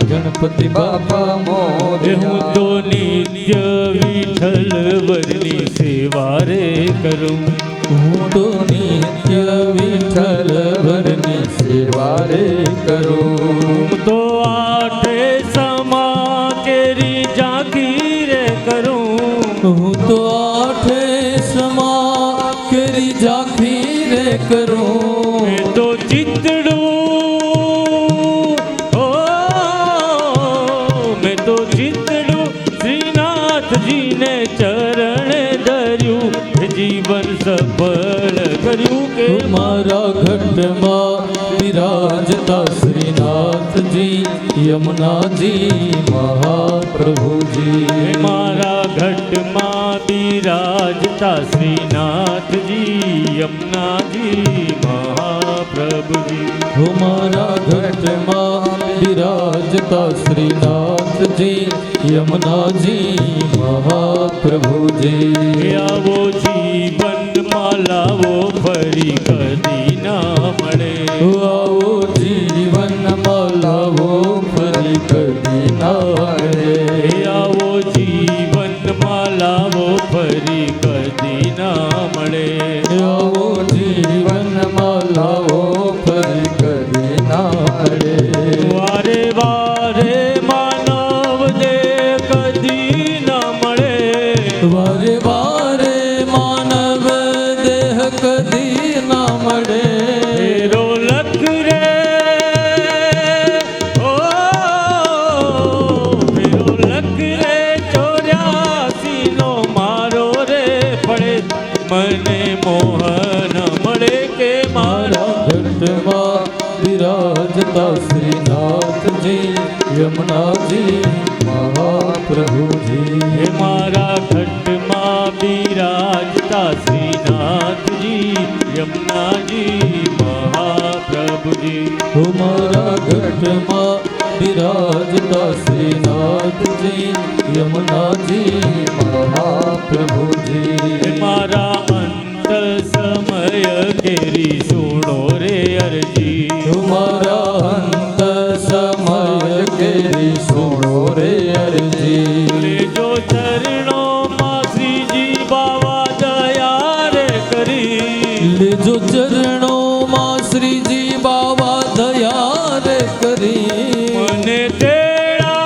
ગણપતિ બાપા હું મોરિયા. તો નિત્ય વિઠ્ઠલ વરની સેવા રે કરું. હું તો નિત્ય વિઠ્ઠલ વરની સેવા રે કરું. હું તો આઠે સમા કેરી ઝાંખી રે કરું. હું તો આઠે સમા કરી ઝાંખી રે કરું. મેં તો ચિતડું ઓ, મેં તો ચિતડું શ્રીનાથજીને ચરણે ધર્યું. જીવન સફળ કર્યું કે મારા ઘટમાં બિરાજતા શ્રીનાથજી યમુનાજી મહાપ્રભુજી. મારા ઘટમાં બિરાજતા શ્રીનાથજી યમુનાજી મહા મહાપ્રભુજી હો મારા ઘટમાં બિરાજતા શ્રીનાથજી યમુનાજી મહાપ્રભુજી આવો જીવનમાં લાવો ફરી કદી ના મળે આવો જીવનમાં લાવો ફરી કદી ના મળે આવો જીવનમાં લાવો ફરી કદી ના મળે આવો જીવનમાં લાવો ફરી કદી ના મળે વારે વારે માનવ દે કદી ના મળે વારે વારે માનવ દેહ કદી ના મળે ફેરો લખ રે ઓ ફેરો લખ રે 84 નો મારો રે પડે મને મોહન મળે કે મારા ઘટમાં બિરાજતા શ્રીનાથજી યમુનાજી મહાપ્રભુજી હે મારા ઘટમાં બિરાજતા શ્રીનાથજી યમુનાજી મહાપ્રભુજી હો મારા ઘટમાં બિરાજતા શ્રીનાથજી યમુનાજી મહાપ્રભુજી હે મારા અંત સમય કેરી સુણો રે અરજી તમારા અંત સમય કેરી સુણો રે અરજી લેજો ચરણોમાં શ્રીજી બાવા દયા રે કરી લેજો ચરણોમાં શ્રીજી બાબા દયા રે કરી મને તેડા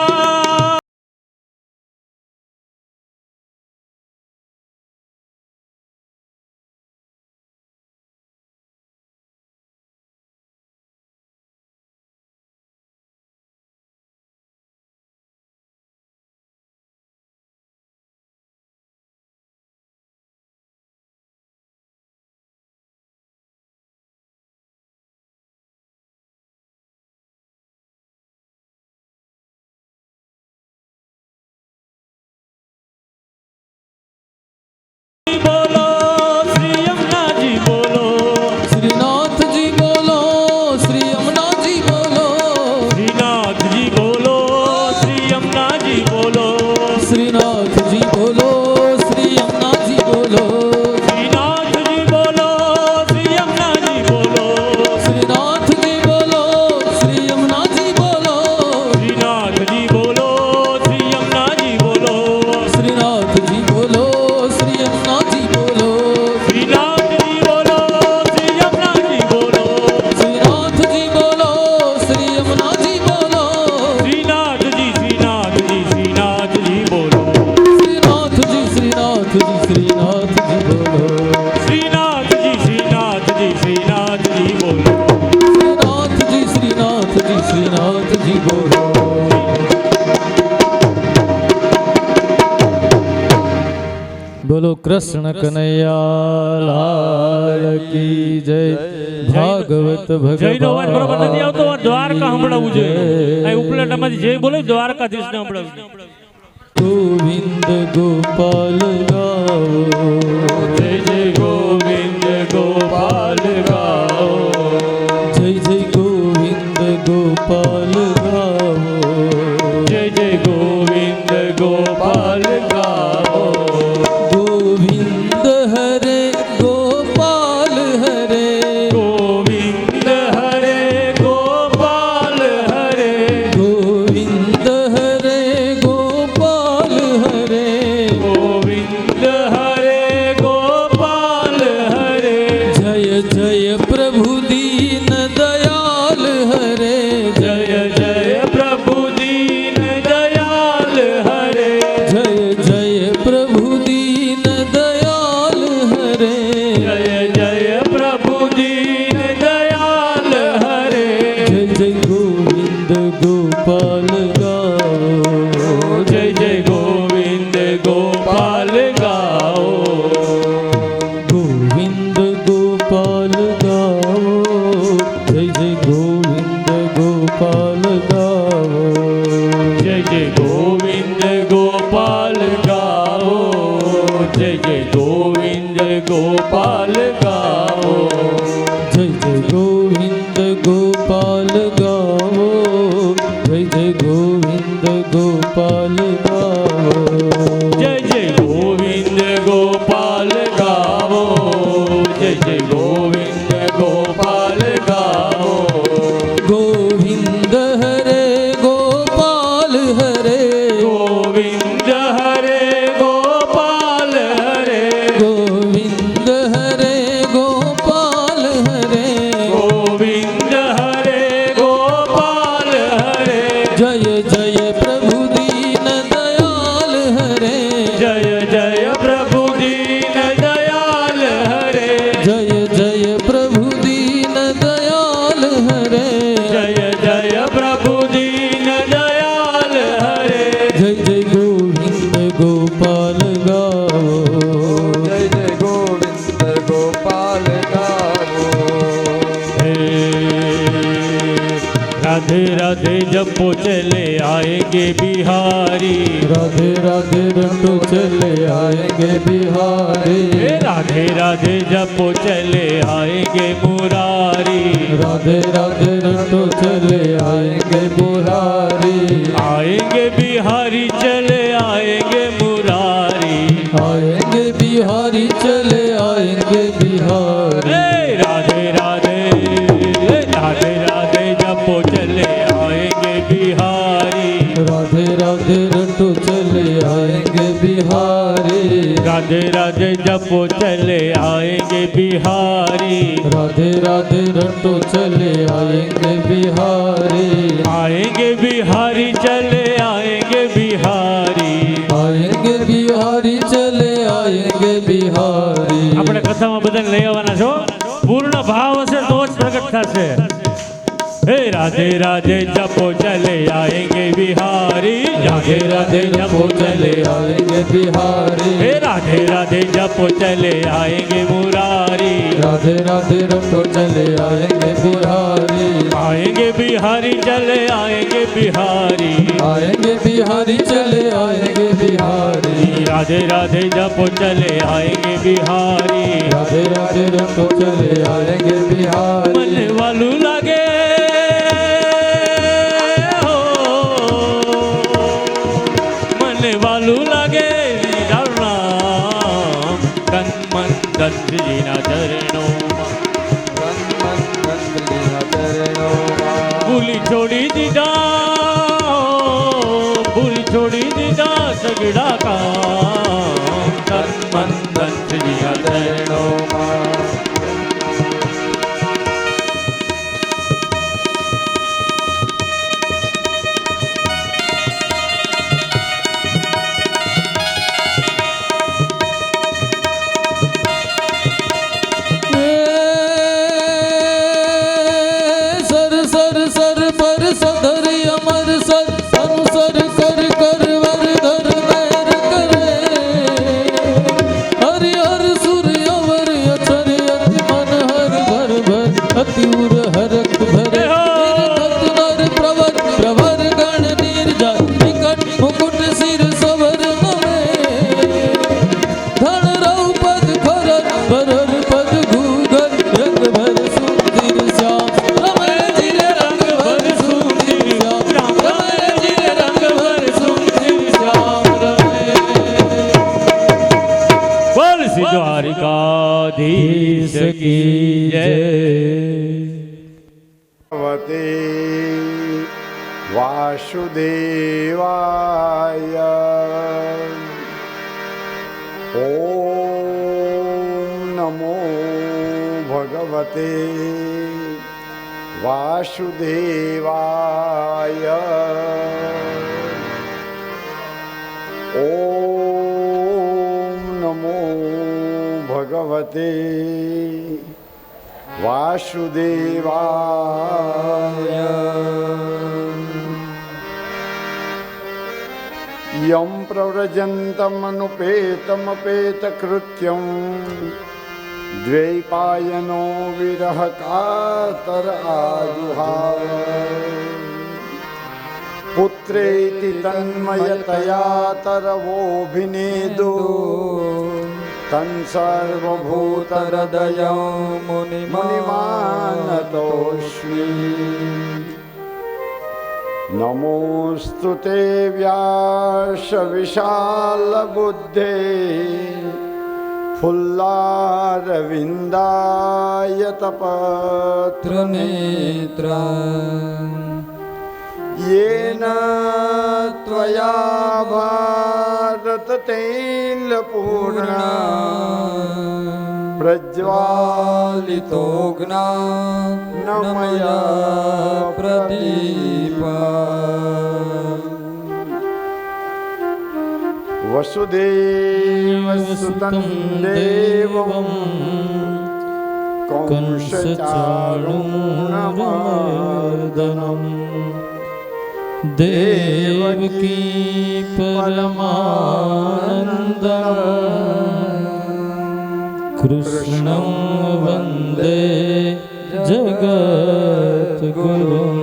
બોલો શ્રી યમુનાજી બોલો શ્રીનાથજી બોલો શ્રી યમુનાજી બોલો શ્રીનાથજી બોલો શ્રી યમુનાજી બોલો શ્રીનાથજી બોલો શ્રી યમુનાજી બોલો શ્રીનાથજી બોલો શ્રી યમુનાજી બોલો શ્રીનાથજી બોલો શ્રી યમુનાજી બોલો શ્રીનાથજી બોલો શ્રી યમુનાજી બોલો શ્રીનાથજી બોલો શ્રી યમુનાજી બોલો શ્રીનાથજી બોલો શ્રી યમુનાજી બોલો શ્રીનાથજી બોલો શ્રી યમુનાજી બોલો શ્રીનાથજી શ્રીનાથજી શ્રીનાથજી બોલો શ્રીનાથજી શ્રીનાથજી શ્રીનાથજી બોલો શ્રીનાથજી શ્રીનાથજી શ્રીનાથજી બોલો શ્રીનાથજી શ્રીનાથજી શ્રીનાથજી બોલો બોલો કૃષ્ણ કનૈયા લાલ કી જય ભાગવત જયનો અવાજ બરોબર નથી આવતો ભગવાન દ્વારકા સંભળાવવું જોઈએ આ ઉપલેટામાંથી જય બોલે દ્વારકાધીશને સંભળાવવું ગોવિંદ ગોપાલ ગાઓ જય જય ગોવિંદ ગોપાલ ગાઓ જય જય ગોવિંદ ગોપાલ ગાઓ જય જય ગોવિંદ ગોપાલ ગાઓ ગોવિંદ હરે ગોપાલ હરે ગોવિંદ હરે ગોપાલ હરે ગોવિંદ હરે ગોપાલ હરે ગોવિંદ હરે ગોપાલ હરે જય જય પ્રભુ દીન દયાલ હરે જય જય પ્રભુ દીન દયાલ હરે જય જય પ્રભુ દીન દયાલ હરે જય જય પ્રભુ દીન દયાલ હરે જય જય ગોવિંદ ગોપાલ ગાઓ જય જય ગોવિંદ ગોપાલ ગાઓ ગોવિંદ ગોપાલ ગાઓ જય જય ગોવિંદ ગોપાલ ગાઓ જય જય ગોવિંદ ગોપાલ ગાઓ જય જય ગોવિંદ ગોપાલ ગાઓ જય જય ગોવિંદ जय जय प्रभु दीन दयाल हरे जय जय प्रभु दीन दयाल हरे जय जय प्रभु दीन दयाल हरे जय जय प्रभु दीन दयाल हरे जय जय गोविंद गोपाल गावो जय जय गोविंद गोपाल गावो राधे राधे जपो चले आएंगे बिहारी राधे राधे रटो चले आएंगे बिहारी राधे राधे जपो चले आएंगे मुरारी राधे राधे रटो चले आएंगे मुरारी आएंगे बिहारी चले आएंगे मुरारी आएंगे बिहारी चले आएंगे बिहारी राधे राधे राधे राधे जपो चले आएंगे बिहारी राधे राधे रटो चले आएंगे बिहारी राधे राधे जपो चले आएंगे बिहारी राधे राधे रटो चले आएंगे बिहारी आएंगे बिहारी चले आएंगे बिहारी आएंगे बिहारी चले आएंगे बिहारी આપણે કથામાં બધાને લઈ આવવાના છો પૂર્ણ ભાવ હશે તો જ પ્રગટ થશે हे राधे राधे जपो चले आएंगे बिहारी राधे राधे जपो चले आएंगे बिहारी हे राधे राधे जपो चले आएंगे मुरारी राधे राधे रटो चले आएंगे बिहारी आएंगे बिहारी चले आएंगे बिहारी आएंगे बिहारी चले आएंगे बिहारी राधे राधे जपो चले आएंगे बिहारी राधे राधे रटो चले आएंगे बिहारी मन वालू लागे हो मन वालू लागे राम तन मन धन जीना चरणों भूली छोड़ी दीदा भूली छोड़ी दीदा सगड़ा का तन मन धन जीना चरणों सर सर सर पर सदर अमर सर अनुसर कर कर वर धर मैर करे हरि हर सूर्य अवर अचर अति मन हर भर भर अति उर हरक भर नर प्रवर प्रवर गण नीरजा निकट मुकुट सिर सवर नमे धन रऊ पद खरर भरर पद घूघर रंग भर सुंदर श्याम रमण जिले रंग भर सुंदर श्याम रमण जिले रंग भर सुंदर श्याम रमे बोल श्री द्वारिकाधीश की जय भगवते वासुदेवाय ओम नमो भगवते वासुदेवाय ओम नमो भगवते वासुदेवाय यं प्रव्रजन्तमनुपेतमपेतकृत्यं द्वैपायनो विरहकातर आजुहाव पुत्रेति तन्मयतया तरवोऽभिनेदु तं सर्वभूतहृदयं मुनिमानतोऽस्मि नमोऽस्तु ते व्यास विशालबुद्धे फुल्लारविन्दाय तपत्रनेत्रा येन त्वया भारततैलपूर्णा प्रज्वालितो ज्ञानमया प्रदीपा વસુદેવસુતં દેવં કંસચાણૂરમર્દનમ દેવકી પરમાનંદમ કૃષ્ણં વંદે જગદ્ગુરુમ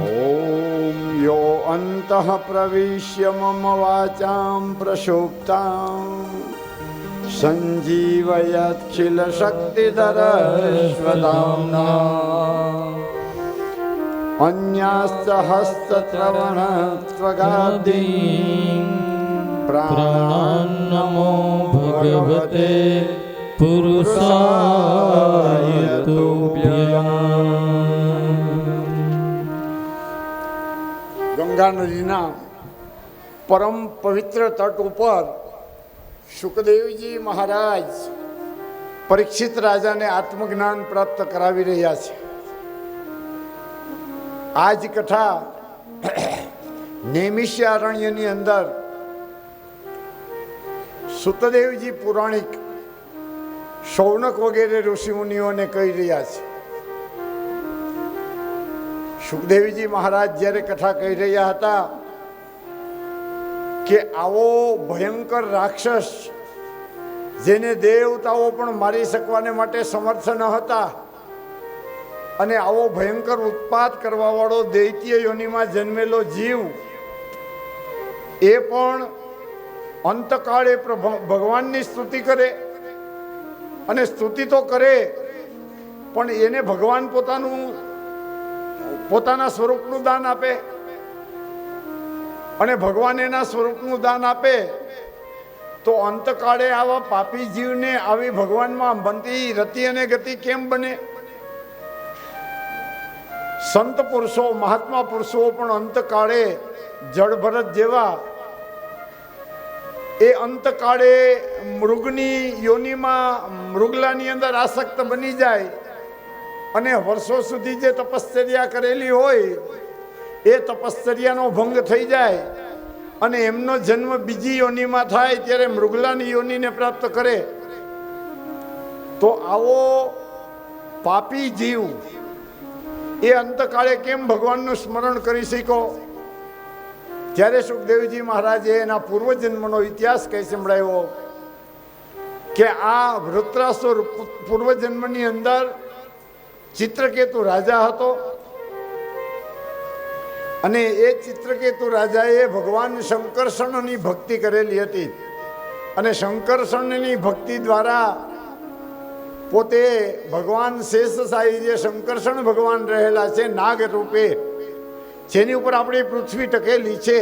ઓમ યો અંતઃ પ્રવિશ્ય મમ વાચાં પ્રસુપ્તાં સંજીવયત્ખિલશક્તિધરસ્વધામ્ના અન્યાશ્ચ હસ્તત્રવણત્વગાબ્ધીં પ્રાણાન્નમો ભગવતે પુરુષાય તુભ્યં. ગંગા નદીના પરમ પવિત્ર તટ ઉપર સુખદેવજી મહારાજ પરીક્ષિત રાજાને આત્મજ્ઞાન પ્રાપ્ત કરાવી રહ્યા છે. આ જ કથા નૈમિષારણ્યની અંદર સુતદેવજી પુરાણિક શૌનક વગેરે ઋષિમુનિઓને કહી રહ્યા છે. સુખદેવજી મહારાજ જ્યારે કથા કહી રહ્યા હતા કે આવો ભયંકર રાક્ષસ જેને દેવતાઓ પણ મારી શકવાને માટે સમર્થ ન હતા અને આવો ભયંકર ઉત્પાત કરવા વાળો દૈત્ય યોનિમાં જન્મેલો જીવ એ પણ અંતકાળે ભગવાનની સ્તુતિ કરે અને સ્તુતિ તો કરે પણ એને ભગવાન પોતાના સ્વરૂપનું દાન આપે અને ભગવાન એના સ્વરૂપનું દાન આપે તો અંતકાળે આવા પાપી જીવને આવી ભગવાનમાં બનતી રતિ અને ગતિ કેમ બને? સંત પુરુષો મહાત્મા પુરુષો પણ અંતકાળે જળભરત જેવા એ અંતકાળે મૃગની યોનિમાં મૃગલાની અંદર આસક્ત બની જાય અને વર્ષો સુધી જે તપશ્ચર્યા કરેલી હોય એ તપશ્ચર્યાનો ભંગ થઈ જાય અને એમનો જન્મ બીજી યોનિમાં થાય ત્યારે મૃગલાની યોનિને પ્રાપ્ત કરે. તો આવો પાપી જીવ એ અંતકાળે કેમ ભગવાનનું સ્મરણ કરી શક્યો? જ્યારે સુખદેવજી મહારાજે એના પૂર્વજન્મનો ઇતિહાસ કહી સંભળાવ્યો કે આ વૃત્રાસુર પૂર્વજન્મની અંદર ચિત્રકેતુ રાજા હતો અને એ ચિત્રકેતુ રાજાએ ભગવાન શંકરષણની ભક્તિ કરેલી હતી અને શંકરષણની ભક્તિ દ્વારા પોતે ભગવાન શેષશાહી જે શંકરષણ ભગવાન રહેલા છે નાગ રૂપે જેની ઉપર આપણી પૃથ્વી ટકેલી છે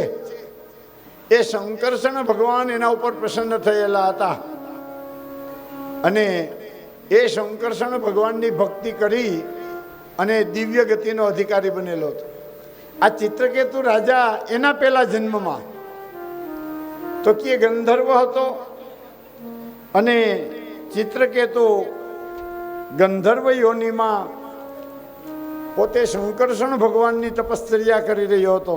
એ શંકરષણ ભગવાન એના ઉપર પ્રસન્ન થયેલા હતા અને એ શંકરષણ ભગવાનની ભક્તિ કરી અને દિવ્ય ગતિનો અધિકારી બનેલો હતો. આ ચિત્રકેતુ રાજા એના પહેલા જન્મમાં તો કે ગંધર્વ હતો અને ચિત્રકેતુ ગંધર્વ યોનિમાં પોતે શંકરષણ ભગવાનની તપશ્ચર્યા કરી રહ્યો હતો.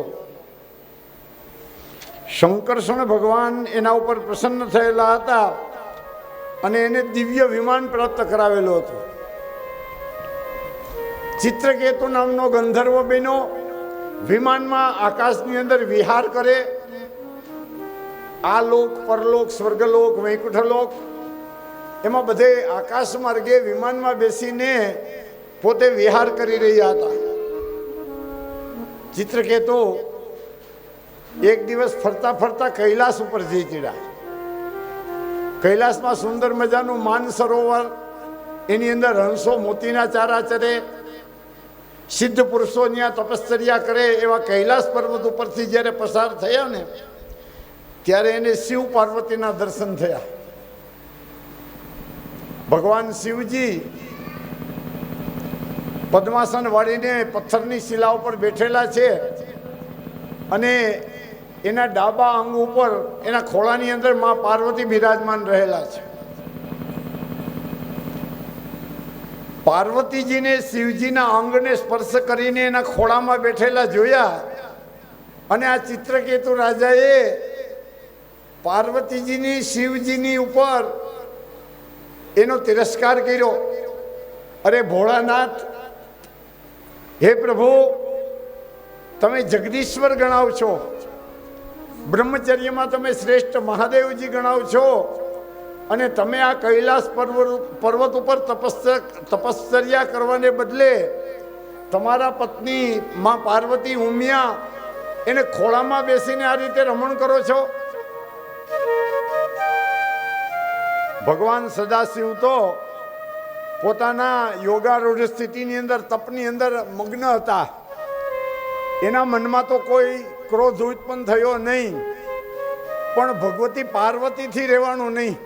શંકરષણ ભગવાન એના ઉપર પ્રસન્ન થયેલા હતા અને એને દિવ્ય વિમાન પ્રાપ્ત કરાવેલો હતો. ચિત્રકેતુ નામનો ગંધર્વ બન્યો, વિમાનમાં આકાશની અંદર વિહાર કરે. આ લોક પરલોક સ્વર્ગલોક વૈકુંઠલોક એમાં બધે આકાશ માર્ગે વિમાનમાં બેસીને પોતે વિહાર કરી રહ્યા હતા. ચિત્રકેતુ એક દિવસ ફરતા ફરતા કૈલાસ ઉપર જઈ ચડ્યા. કૈલાસમાં સુંદર મજાનું માન સરોવર, એની અંદર હંસો મોતીના ચારા ચરે, સિદ્ધ પુરુષો ત્યાં તપશ્ચર્યા કરે એવા કૈલાસ પર્વત ઉપરથી જ્યારે પસાર થયા ને ત્યારે એને શિવ પાર્વતીના દર્શન થયા. ભગવાન શિવજી પદ્માસન વાળીને પથ્થરની શિલા ઉપર બેઠેલા છે અને એના ડાબા અંગ ઉપર એના ખોળાની અંદર માં પાર્વતી બિરાજમાન રહેલા છે. પાર્વતીજીને શિવજીના અંગને સ્પર્શ કરીને એના ખોળામાં બેઠેલા જોયા અને આ ચિત્રકેતુ રાજાએ પાર્વતીજીની શિવજીની ઉપર એનો તિરસ્કાર કર્યો. અરે ભોળાનાથ, હે પ્રભુ, તમે જગદીશ્વર ગણાવ છો, બ્રહ્મચર્યમાં તમે શ્રેષ્ઠ મહાદેવજી ગણાવ છો, અને તમે આ કૈલાસ પર્વત ઉપર તપશ્ચર્યા કરવાને બદલે તમારા પત્ની માં પાર્વતી ઉમિયા એને ખોળામાં બેસીને આ રીતે રમણ કરો છો. ભગવાન સદાશિવ તો પોતાના યોગારૂઢ સ્થિતિની અંદર, તપની અંદર મગ્ન હતા. એના મનમાં તો કોઈ ક્રોધ ઉત્પન્ન થયો નહીં, પણ ભગવતી પાર્વતીથી રહેવાનું નહીં.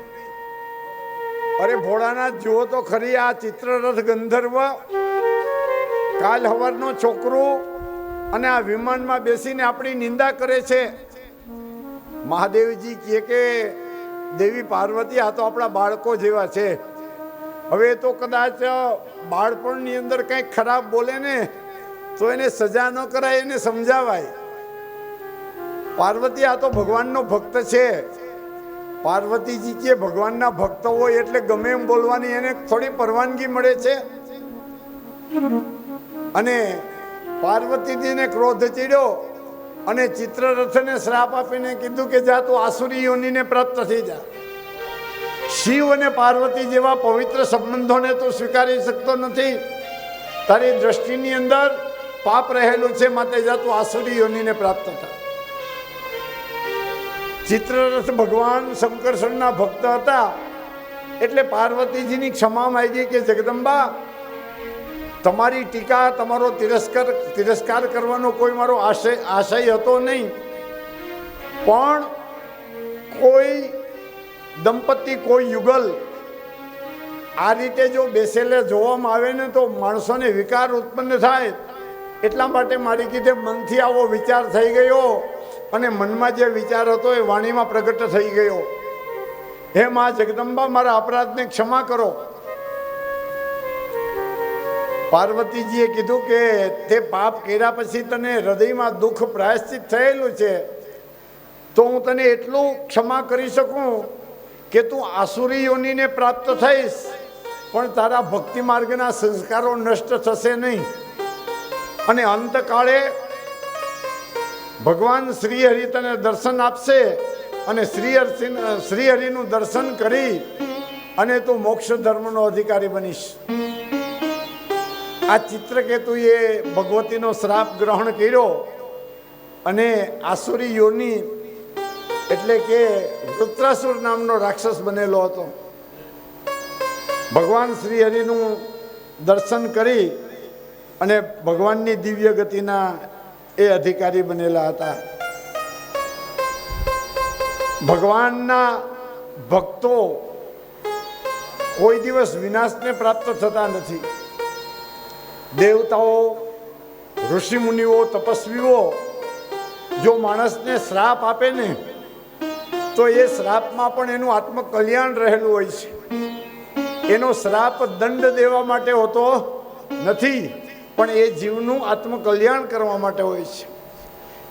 અરે ભોળાનાથ, જુઓ તો ખરી, આ ચિત્રરથ ગંધર્વ કાલ હવારનો છોકરો અને આ વિમાનમાં બેસીને આપણી નિંદા કરે છે. મહાદેવજી કહે કે દેવી પાર્વતી, આ તો આપણા બાળકો જેવા છે. હવે તો કદાચ બાળપણની અંદર કંઈક ખરાબ બોલે ને તો એને સજા ન કરાય, એને સમજાવાય. પાર્વતી, આ તો ભગવાનનો ભક્ત છે. પાર્વતીજી કે ભગવાનના ભક્ત હોય એટલે ગમે એમ બોલવાની એને થોડી પરવાનગી મળે છે. અને પાર્વતીજીને ક્રોધ ચડ્યો અને ચિત્રરથને શ્રાપ આપીને કીધું કે જા તું આસુરી યોનિને પ્રાપ્ત થઈ જા. શિવ અને પાર્વતી જેવા પવિત્ર સંબંધોને તું સ્વીકારી શકતો નથી. તારી દ્રષ્ટિની અંદર પાપ રહેલું છે, માટે જા તું આસુરી યોનિને પ્રાપ્ત થા. ચિત્રરથ ભગવાન શંકરસરના ભક્ત હતા, એટલે પાર્વતીજીની ક્ષમા માંગી કે જગદંબા, તમારી ટીકા, તમારો તિરસ્કાર કરવાનો કોઈ મારો આશય હતો નહીં, પણ કોઈ દંપતી, કોઈ યુગલ આ રીતે જો બેસેલે જોવામાં આવે ને તો માણસોને વિકાર ઉત્પન્ન થાય. એટલા માટે મારી કીધે મનથી આવો વિચાર થઈ ગયો, અને મનમાં જે વિચાર હતો એ વાણીમાં પ્રગટ થઈ ગયો. હે મા જગદંબા, મારા અપરાધને ક્ષમા કરો. પાર્વતીજીએ કીધું કે તે પાપ કર્યા પછી તને હૃદયમાં દુઃખ પ્રાયશ્ચિત થયેલું છે, તો હું તને એટલું ક્ષમા કરી શકું કે તું આસુરી યોનિને પ્રાપ્ત થઈશ, પણ તારા ભક્તિ માર્ગના સંસ્કારો નષ્ટ થશે નહીં. અને અંતકાળે ભગવાન શ્રીહરિ તને દર્શન આપશે, અને શ્રીહરિનું દર્શન કરી અને તું મોક્ષ ધર્મનો અધિકારી બનીશ. આ ચિત્રકેતુએ ભગવતીનો શ્રાપ ગ્રહણ કર્યો અને આસુરી યોનિ એટલે કે વૃત્રાસુર નામનો રાક્ષસ બનેલો હતો. ભગવાન શ્રીહરિનું દર્શન કરી અને ભગવાનની દિવ્ય ગતિના એ અધિકારી બનેલા હતા. ભગવાનના ભક્તો કોઈ દિવસ વિનાશને પ્રાપ્ત થતા નથી. દેવતાઓ, ઋષિમુનિઓ, તપસ્વીઓ જો માણસને શ્રાપ આપે ને તો એ શ્રાપમાં પણ એનું આત્મકલ્યાણ રહેલું હોય છે. એનો શ્રાપ દંડ દેવા માટે હોતો નથી, પણ એ જીવનું આત્મકલ્યાણ કરવા માટે હોય છે.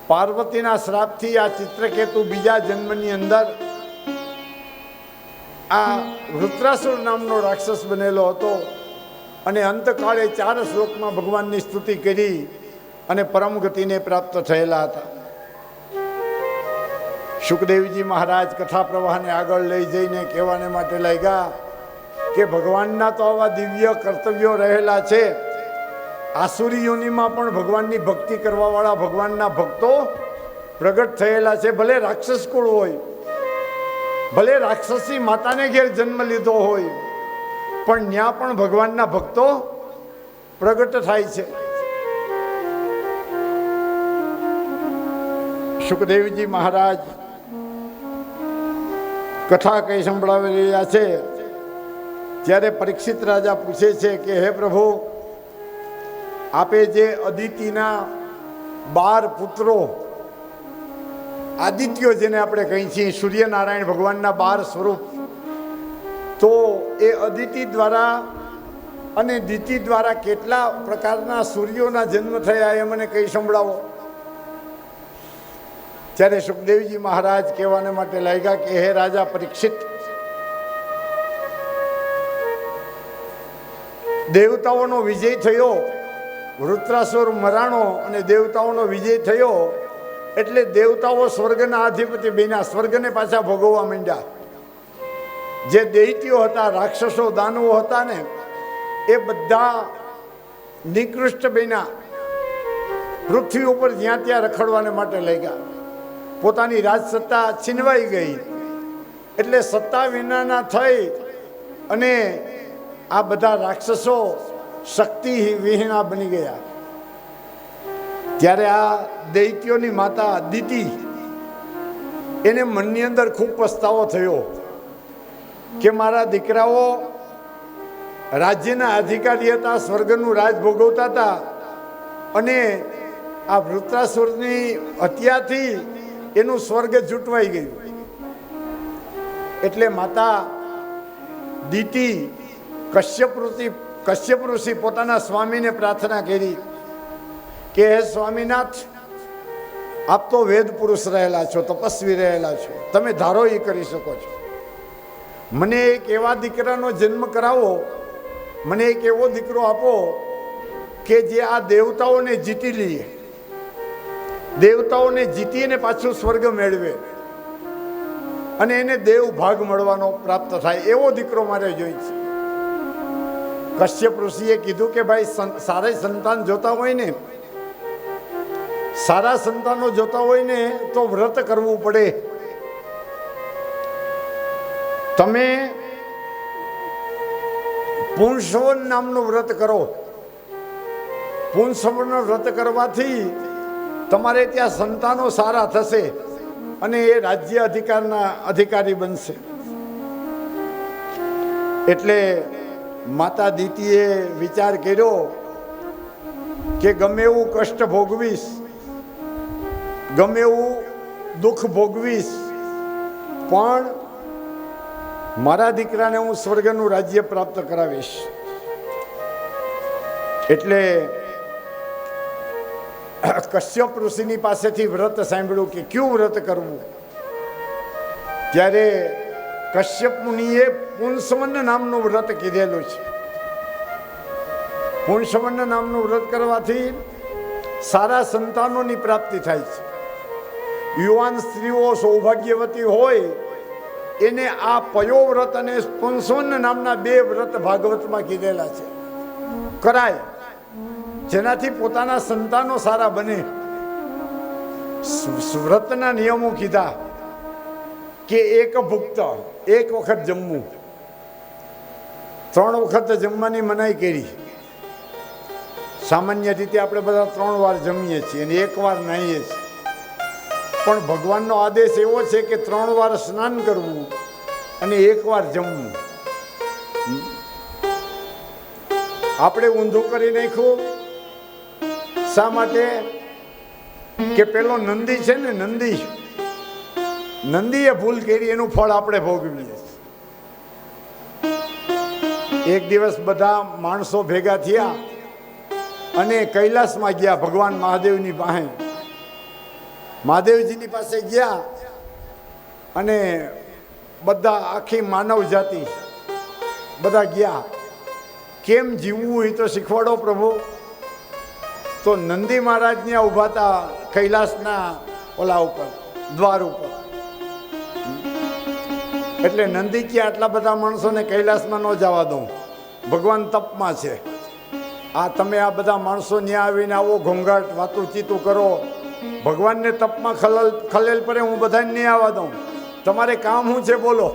પાર્વતીના શ્રાપથી આ ચિત્રકેતુ બીજા જન્મની અંદર આ વૃત્રાસુર નામનો રાક્ષસ બનેલો હતો, અને અંતકાળે 4 શ્લોકમાં ભગવાનની સ્તુતિ કરી અને પરમ ગતિને પ્રાપ્ત થયેલા હતા. સુખદેવજી મહારાજ કથા પ્રવાહને આગળ લઈ જઈને કહેવાને માટે લાગ્યા કે ભગવાનના તો આવા દિવ્ય કર્તવ્યો રહેલા છે. આસુરી યોનિમાં પણ ભગવાનની ભક્તિ કરવાવાળા ભગવાનના ભક્તો પ્રગટ થયેલા છે. ભલે રાક્ષસ કુળ હોય, ભલે રાક્ષસી માતાને ઘેર જન્મ લીધો હોય, પણ ત્યાં પણ ભગવાનના ભક્તો પ્રગટ થાય છે. સુખદેવજી મહારાજ કથા કઈ સંભળાવી રહ્યા છે ત્યારે પરીક્ષિત રાજા પૂછે છે કે હે પ્રભુ, આપે જે અદિતિના 12 પુત્રો, આદિત્યો જેને આપણે કહીએ છીએ, સૂર્યનારાયણ ભગવાનના 12 સ્વરૂપ, તો એ અદિતિ દ્વારા અને દિતિ દ્વારા કેટલા પ્રકારના સૂર્યોના જન્મ થયા એ મને કહી સંભળાવો. ત્યારે સુખદેવજી મહારાજ કહેવાને માટે લાગ્યા કે હે રાજા પરીક્ષિત, દેવતાઓનો વિજય થયો, વૃત્રાસુર મરાણો અને દેવતાઓનો વિજય થયો એટલે દેવતાઓ સ્વર્ગના અધિપતિ બન્યા, સ્વર્ગને પાછા ભોગવવા માંડ્યા. જે દૈત્યો હતા, રાક્ષસો, દાનવો હતા ને, એ બધા નિકૃષ્ટ બન્યા, પૃથ્વી ઉપર જ્યાં ત્યાં રખડવાને માટે લઈ ગયા. પોતાની રાજસત્તા છીનવાઈ ગઈ એટલે સત્તા વિનાના થઈ અને આ બધા રાક્ષસો શક્તિ વિહીના બની ગયા. ત્યારે આ દૈત્યોની માતા દિતિ, એને મનની અંદર ખૂબ પસ્તાવો થયો કે મારા દીકરાઓ રાજ્યના અધિકારી હતા, સ્વર્ગનું રાજ ભોગવતા હતા અને આ વૃત્રાસુરની હત્યાથી એનું સ્વર્ગ જૂટવાઈ ગયું. એટલે માતા દિતિ કશ્યપ ઋષિ પોતાના સ્વામીને પ્રાર્થના કરી કે હે સ્વામીનાથ, આપ તો વેદ પુરુષ રહેલા છો, તપસ્વી રહેલા છો, તમે ધારો એ કરી શકો છો. મને એક એવા દીકરાનો જન્મ કરાવો, મને એક એવો દીકરો આપો કે જે આ દેવતાઓને જીતી લઈએ, દેવતાઓને જીતીને પાછું સ્વર્ગ મેળવે અને એને દેવ ભાગ મળવાનો પ્રાપ્ત થાય, એવો દીકરો મારે જોઈએ છે. કશ્યપ ઋષિએ કીધું કે ભાઈ, સારા સંતાન જોતા હોય ને, સારા સંતાનો જોતા હોય ને તો વ્રત કરવું પડે. તમે પુંસવન નામનું વ્રત કરો. પુંસવનનું વ્રત કરવાથી તમારે ત્યાં સંતાનો સારા થશે અને એ રાજ્ય અધિકારી બનશે. એટલે માતા દિતિએ વિચાર કર્યો કે ગમે એવું કષ્ટ ભોગવીશ, ગમે એવું દુઃખ ભોગવીશ, પણ મારા દીકરાને હું સ્વર્ગનું રાજ્ય પ્રાપ્ત કરાવીશ. એટલે કશ્યપ ઋષિની પાસેથી વ્રત સાંભળ્યું કે ક્યું વ્રત કરવું. ત્યારે કશ્યપ મુનિએ પુંસવન નામનું વ્રત કીધેલું છે. પુંસવન નામનું વ્રત કરવાથી સારા સંતાનોની પ્રાપ્તિ થાય છે. યુવાન સ્ત્રીઓ સૌભાગ્યવતી હોય એને આ પયોવ્રત અને પુંસવન નામના બે વ્રત ભાગવતમાં કીધેલા છે, કરાય, જેનાથી પોતાના સંતાનો સારા બને. વ્રતના નિયમો કીધા કે એક ભુક્ત, એક વખત જમવું, 3 વખત જમવાની મનાઈ કરી. સામાન્ય રીતે આપણે બધા 3 વાર જમીએ છીએ અને 1 વાર નાહીએ છીએ, પણ ભગવાનનો આદેશ એવો છે કે 3 વાર સ્નાન કરવું અને 1 વાર જમવું. આપણે ઊંધું કરી નાખ્યું. શા માટે? કે પેલો નંદી છે ને, નંદીએ ભૂલ કરી, એનું ફળ આપણે ભોગવીએ. એક દિવસ બધા માણસો ભેગા થયા અને કૈલાસમાં ગયા, ભગવાન મહાદેવની પાસે. મહાદેવજીની પાસે ગયા અને બધા, આખી માનવ જાતિ બધા ગયા. કેમ જીવવું એ તો શીખવાડો પ્રભુ. તો નંદી મહારાજ ત્યાં ઊભા હતા કૈલાસના ઓલા ઉપર, દ્વાર ઉપર. એટલે નંદી કે આટલા બધા માણસોને કૈલાસમાં ન જવા દઉં, ભગવાન તપમાં છે. આ તમે આ બધા માણસો ત્યાં આવીને આવો ઘોંઘાટ વાતું ચીતું કરો, ભગવાનને તપમાં ખલેલ પડે, હું બધાને નહીં આવવા દઉં. તમારે કામ શું છે બોલો.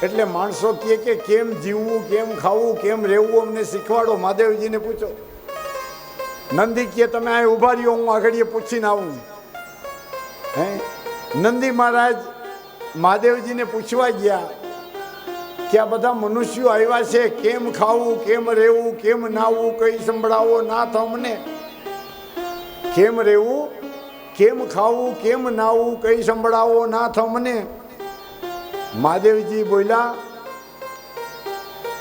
એટલે માણસો કહે કે કેમ જીવવું, કેમ ખાવું, કેમ રહેવું અમને શીખવાડો, મહાદેવજીને પૂછો. નંદી કહે તમે અહીં ઊભા રહ્યો, હું આગળ પૂછીને આવું. હે, નંદી મહારાજ મહાદેવજીને પૂછવા ગયા કે આ બધા મનુષ્યો આવ્યા છે, કેમ ખાવું, કેમ રહેવું, કેમ નાવું, કઈ સંભળાવો નાથ અમને. કેમ રહેવું, કેમ ખાવું, કેમ નાવું, કઈ સંભળાવો નાથ અમને. મહાદેવજી બોલ્યા,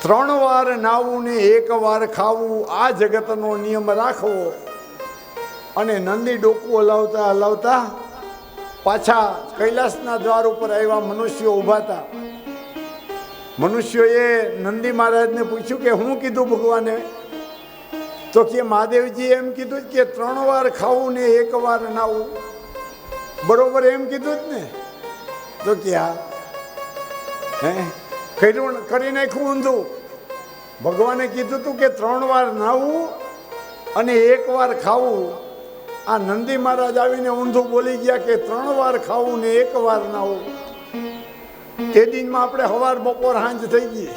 3 વાર નાવું ને 1 વાર ખાવું, આ જગતનો નિયમ રાખવો. અને નંદી ડોકું હલાવતા હલાવતા પાછા કૈલાસના દ્વાર ઉપર આવ્યા, મનુષ્યો ઊભા હતા. મનુષ્યોએ નંદી મહારાજને પૂછ્યું કે હું કીધું ભગવાને? તો કે મહાદેવજી એમ કીધું કે 3 વાર ખાવું ને 1 વાર નાવું. બરોબર એમ કીધું જ ને? તો કે હા. કરી નાખ્યું ઊંધું. ભગવાને કીધું તું કે 3 વાર નાવું અને 1 વાર ખાવું. આ નંદી મહારાજ આવીને ઊંધું બોલી ગયા કે 3 વાર ખાવું ને 1 વાર નાવું. તે દિનમાં આપણે સવાર બપોર સાંજ થઈ ગઈ.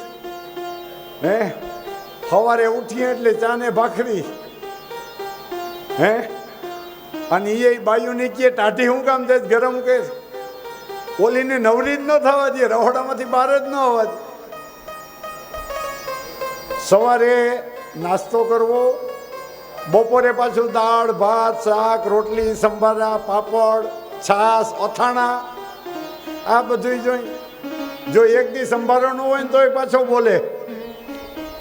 સવારે ઉઠીએ એટલે ચા ને ભાખરી. અને એ બાયુને કે ટાઢી હું કામ દે ગરમ કે ઓલીને નવરી જ ન થવા દે, રહોડામાંથી બહાર જ ન આવવા દે. સવારે નાસ્તો કરવો, બપોરે પાછું દાળ ભાત શાક રોટલી સંભારા પાપડ છાશ અથાણા આ બધું જોઈ. જો એક દી સંભારો ન હોય ને તોય પાછો બોલે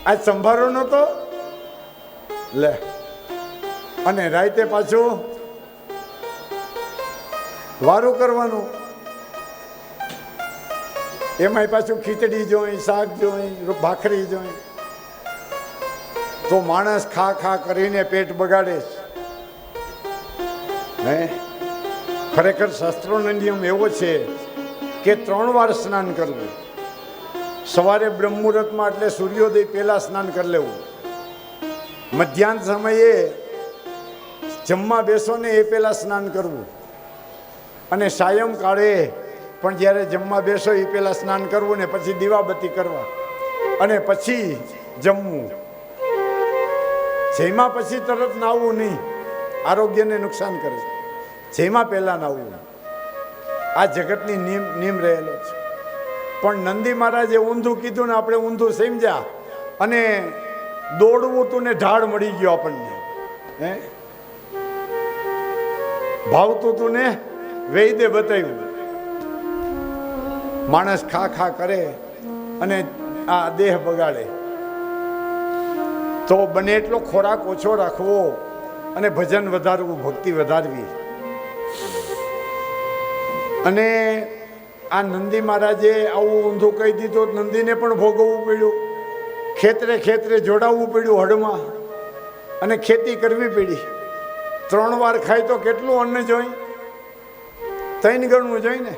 આજ સંભારો નતો લે. અને રાતે પાછું વારું કરવાનું. એમાંય પાછું ખીચડી જોઈ, શાક જોઈ, ભાખરી જોઈ. તો માણસ ખા ખા કરીને પેટ બગાડે છે. ખરેખર શાસ્ત્રોનો નિયમ એવો છે કે 3 વાર સ્નાન કરવું. સવારે બ્રહ્મ મુહૂર્તમાં એટલે સૂર્યોદય પહેલા સ્નાન કરી લેવું. મધ્યાહન સમયે જમવા બેસો ને એ પહેલા સ્નાન કરવું. અને સાયંકાળે પણ જ્યારે જમવા બેસો એ પહેલા સ્નાન કરવું ને પછી દીવાબત્તી કરવા અને પછી જમવું. જેમાં પછી તરત નાહવું નહીં, આરોગ્યને નુકસાન કરે છે. જેમાં પહેલાં નાહવું. આ જગતની નિયમ રહેલો છે. પણ નંદી મહારાજે ઊંધું કીધું ને આપણે ઊંધું સમજ્યા અને દોડવું તું ને ઢાળ મળી ગયો આપણને. ભાવતું તું ને વૈદ્ય બતાવ્યું. માણસ ખા ખા કરે અને આ દેહ બગાડે. તો બને એટલો ખોરાક ઓછો રાખવો અને ભજન વધારવું, ભક્તિ વધારવી. અને આ નંદી મહારાજે આવું ઊંધું કહી દીધું. નંદીને પણ ભોગવવું પડ્યું, ખેતરે ખેતરે જોડાવવું પડ્યું હળમાં અને ખેતી કરવી પડી. 3 વાર ખાય તો કેટલું અન્ન જોઈ? 3 ગણું જોઈ ને.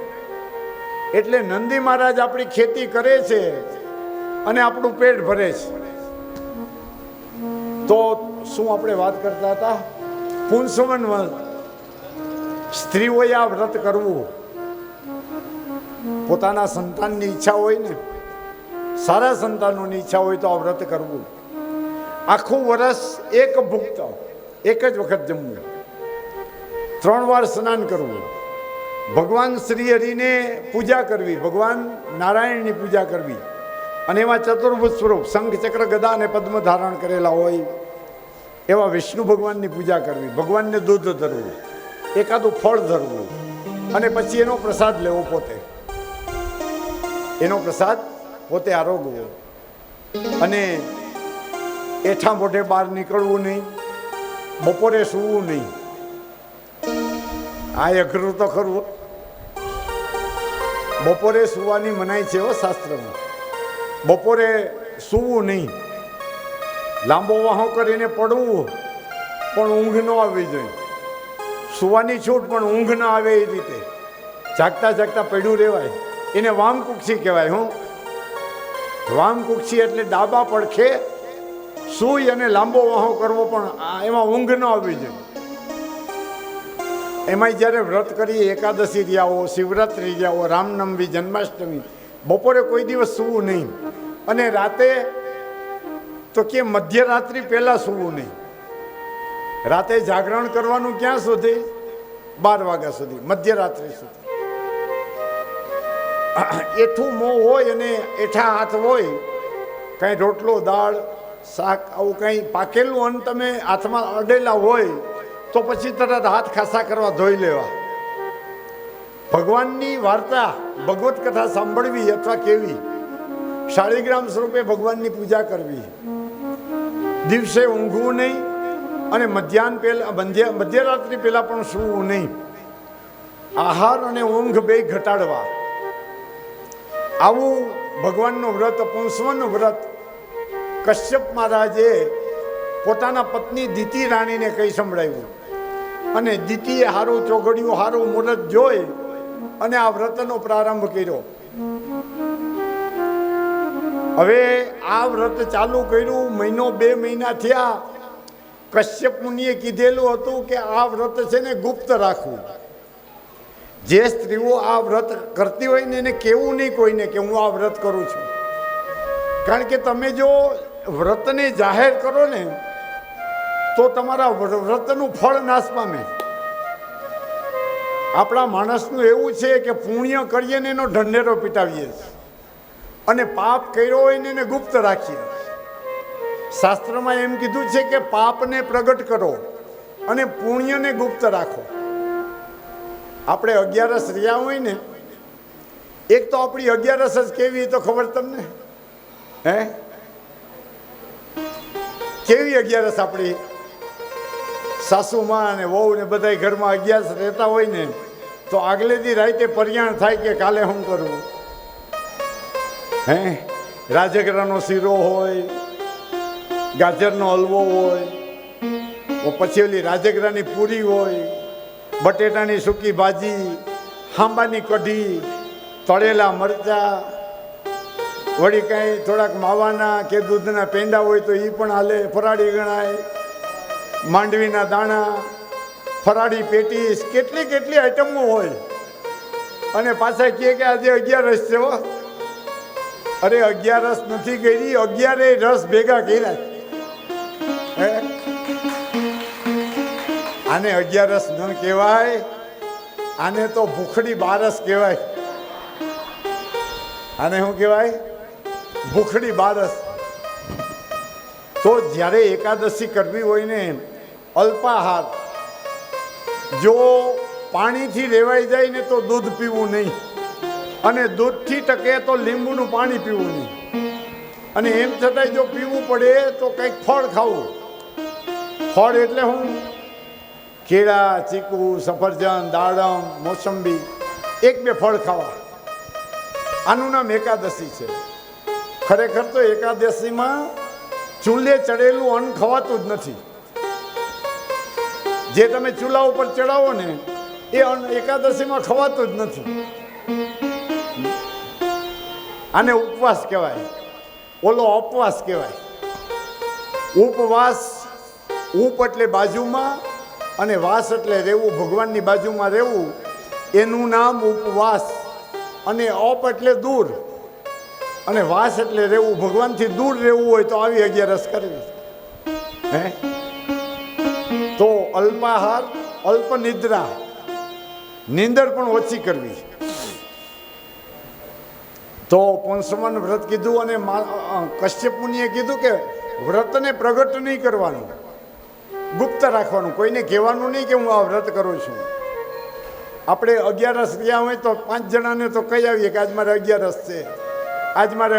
એટલે નંદી મહારાજ આપણી ખેતી કરે છે અને આપણું પેટ ભરે છે. તો શું આપણે વાત કરતા હતા? પુંસવન સ્ત્રીઓએ આ વ્રત કરવું. પોતાના સંતાનની ઈચ્છા હોય ને, સારા સંતાનોની ઈચ્છા હોય તો આ વ્રત કરવું. આખું વર્ષ એક ભૂક્ત, એક જ વખત જમવું, 3 વાર સ્નાન કરવું, ભગવાન શ્રી હરિને પૂજા કરવી, ભગવાન નારાયણની પૂજા કરવી. અને એમાં ચતુર્ભુજ સ્વરૂપ શંખ ચક્ર ગદા અને પદ્મ ધારણ કરેલા હોય એવા વિષ્ણુ ભગવાનની પૂજા કરવી. ભગવાનને દૂધ ધરવું, એકાદું ફળ ધરવું અને પછી એનો પ્રસાદ લેવો. પોતે એનો પ્રસાદ પોતે આરોગવો. અને એઠા મોઢે બહાર નીકળવું નહીં, બપોરે સૂવું નહીં. આ અઘરું તો ખરું. બપોરે સૂવાની મનાઈ છે હો શાસ્ત્રમાં. બપોરે સૂવું નહીં, લાંબો વાહો કરીને પડવું, પણ ઊંઘ ન આવવી જોઈએ. સૂવાની છૂટ પણ ઊંઘ ન આવે એ રીતે. જાગતા જાગતા પડ્યું રહેવાય. એને વામકુક્ષી કહેવાય. હું વામકુક્ષી એટલે ડાબા પડખે સૂઈ અને લાંબો વાહો કરવો, પણ એમાં ઊંઘ ન આવવી જોઈએ. એમાંય જ્યારે વ્રત કરીએ, એકાદશી રહ્યા હો, શિવરાત્રિ રહ્યા હો, રામનવમી, જન્માષ્ટમી, બપોરે કોઈ દિવસ સૂવું નહીં. અને રાતે તો કે મધ્યરાત્રિ પહેલાં સૂવું નહીં. રાતે જાગરણ કરવાનું ક્યાં સુધી? 12 વાગ્યા સુધી, મધ્યરાત્રિ સુધી. એઠું મોં હોય અને એઠા હાથ હોય, કાંઈ રોટલો દાળ શાક આવું કંઈ પાકેલું અન્ન તમે હાથમાં અડેલા હોય તો પછી તરત હાથ ખાસા કરવા ધોઈ લેવા. ભગવાનની વાર્તા, ભગવત કથા સાંભળવી અથવા કેવી, શાળીગ્રામ સ્વરૂપે ભગવાનની પૂજા કરવી. દિવસે ઊંઘવું નહીં અને મધ્યાહન પહેલા મધ્યરાત્રિ પહેલા પણ સૂવું નહીં. આહાર અને ઊંઘ બે ઘટાડવા. આવું ભગવાનનું વ્રત, પુંસવનનું વ્રત કશ્યપ મહારાજે પોતાના પત્ની દિતિ રાણીને કહી સંભળાવ્યું. અને દિતિએ હારું ચોઘડિયું, હારું મુહૂર્ત જોઈ અને આ વ્રતનો પ્રારંભ કર્યો. હવે આ વ્રત ચાલુ કર્યું, મહિનો 2 મહિના થયા. કશ્યપ મુનિએ કીધેલું હતું કે આ વ્રત છે ને ગુપ્ત રાખવું. જે સ્ત્રીઓ આ વ્રત કરતી હોય ને એને કહેવું નહીં કોઈને કે હું આ વ્રત કરું છું. કારણ કે તમે જો વ્રતને જાહેર કરો ને તો તમારા વ્રતનું ફળ નાશ પામે. આપણા માણસનું એવું છે કે પુણ્ય કરીએ ને એનો ઢંઢેરો પીટાવીએ અને પાપ કર્યો હોય ને એને ગુપ્ત રાખીએ. શાસ્ત્રમાં એમ કીધું છે કે પાપને પ્રગટ કરો અને પુણ્યને ગુપ્ત રાખો. આપણે 11 રહ્યા હોય ને, એક તો આપણી 11 જ કેવી તો ખબર તમને? હે, કેવી 11 આપણી? સાસુમાં અને વહુ ને બધા ઘરમાં 11 રહેતા હોય ને તો આગલે દી રાતે પર્યાણ થાય કે કાલે શું કરવું. હે, રાજગરાનો શીરો હોય, ગાજરનો હલવો હોય, પછી ઓલી રાજગરાની પૂરી હોય, બટેટાની સૂકી ભાજી, હાંબાની કઢી, તળેલા મરચાં, વળી કાંઈ થોડાક માવાના કે દૂધના પેંડા હોય તો એ પણ હાલે, ફરાળી ગણાય, માંડવીના દાણા, ફરાળી પેટીસ, કેટલી કેટલી આઈટમો હોય. અને પાછા કહે કે આજે 11 છે હો. અરે 11 નથી કરી, 11 રસ ભેગા કર્યા. આને 11 ન કહેવાય, આને તો ભૂખડી બારસ કહેવાય. આને શું કહેવાય? ભૂખડી બારસ. તો જ્યારે એકાદશી કરવી હોય ને, અલ્પાહાર, જો પાણીથી રેવાઈ જાય ને તો દૂધ પીવું નહીં, અને દૂધથી ટકે તો લીંબુનું પાણી પીવું નહીં, અને એમ છતાંય જો પીવું પડે તો કંઈક ફળ ખાવું. ફળ એટલે હું? કેળા, ચીકુ, સફરજન, દાડમ, મોસંબી, 1-2 ફળ ખાવા. આનું નામ એકાદશી છે. ખરેખર તો એકાદશીમાં ચૂલે ચડેલું અન્ન ખવાતું જ નથી. જે તમે ચૂલા ઉપર ચડાવો ને એ અન્ન એકાદશીમાં ખવાતું જ નથી. આને ઉપવાસ કહેવાય, ઓલો અપવાસ કહેવાય. ઉપવાસ, ઉપ એટલે બાજુમાં અને વાસ એટલે રહેવું, ભગવાનની બાજુમાં રહેવું, એનું નામ ઉપવાસ. અને અપ એટલે દૂર, અને વાસ એટલે રહેવું, ભગવાનથી દૂર રહેવું હોય તો આવી 11 કરવી. હે, તો અલ્પાહાર, અલ્પ નિદ્રા, નીંદર પણ ઓછી કરવી. તો પુંસવન વ્રત કીધું. અને કશ્યપ મુનિએ કીધું કે વ્રતને પ્રગટ નહીં કરવાનું, ગુપ્ત રાખવાનું, કોઈને કહેવાનું નહીં કે હું આ વ્રત કરું છું. આપણે 11 રહ્યા હોય તો 5 જણાને તો કહી આવીએ કે આજ મારે 11 છે, આજ મારે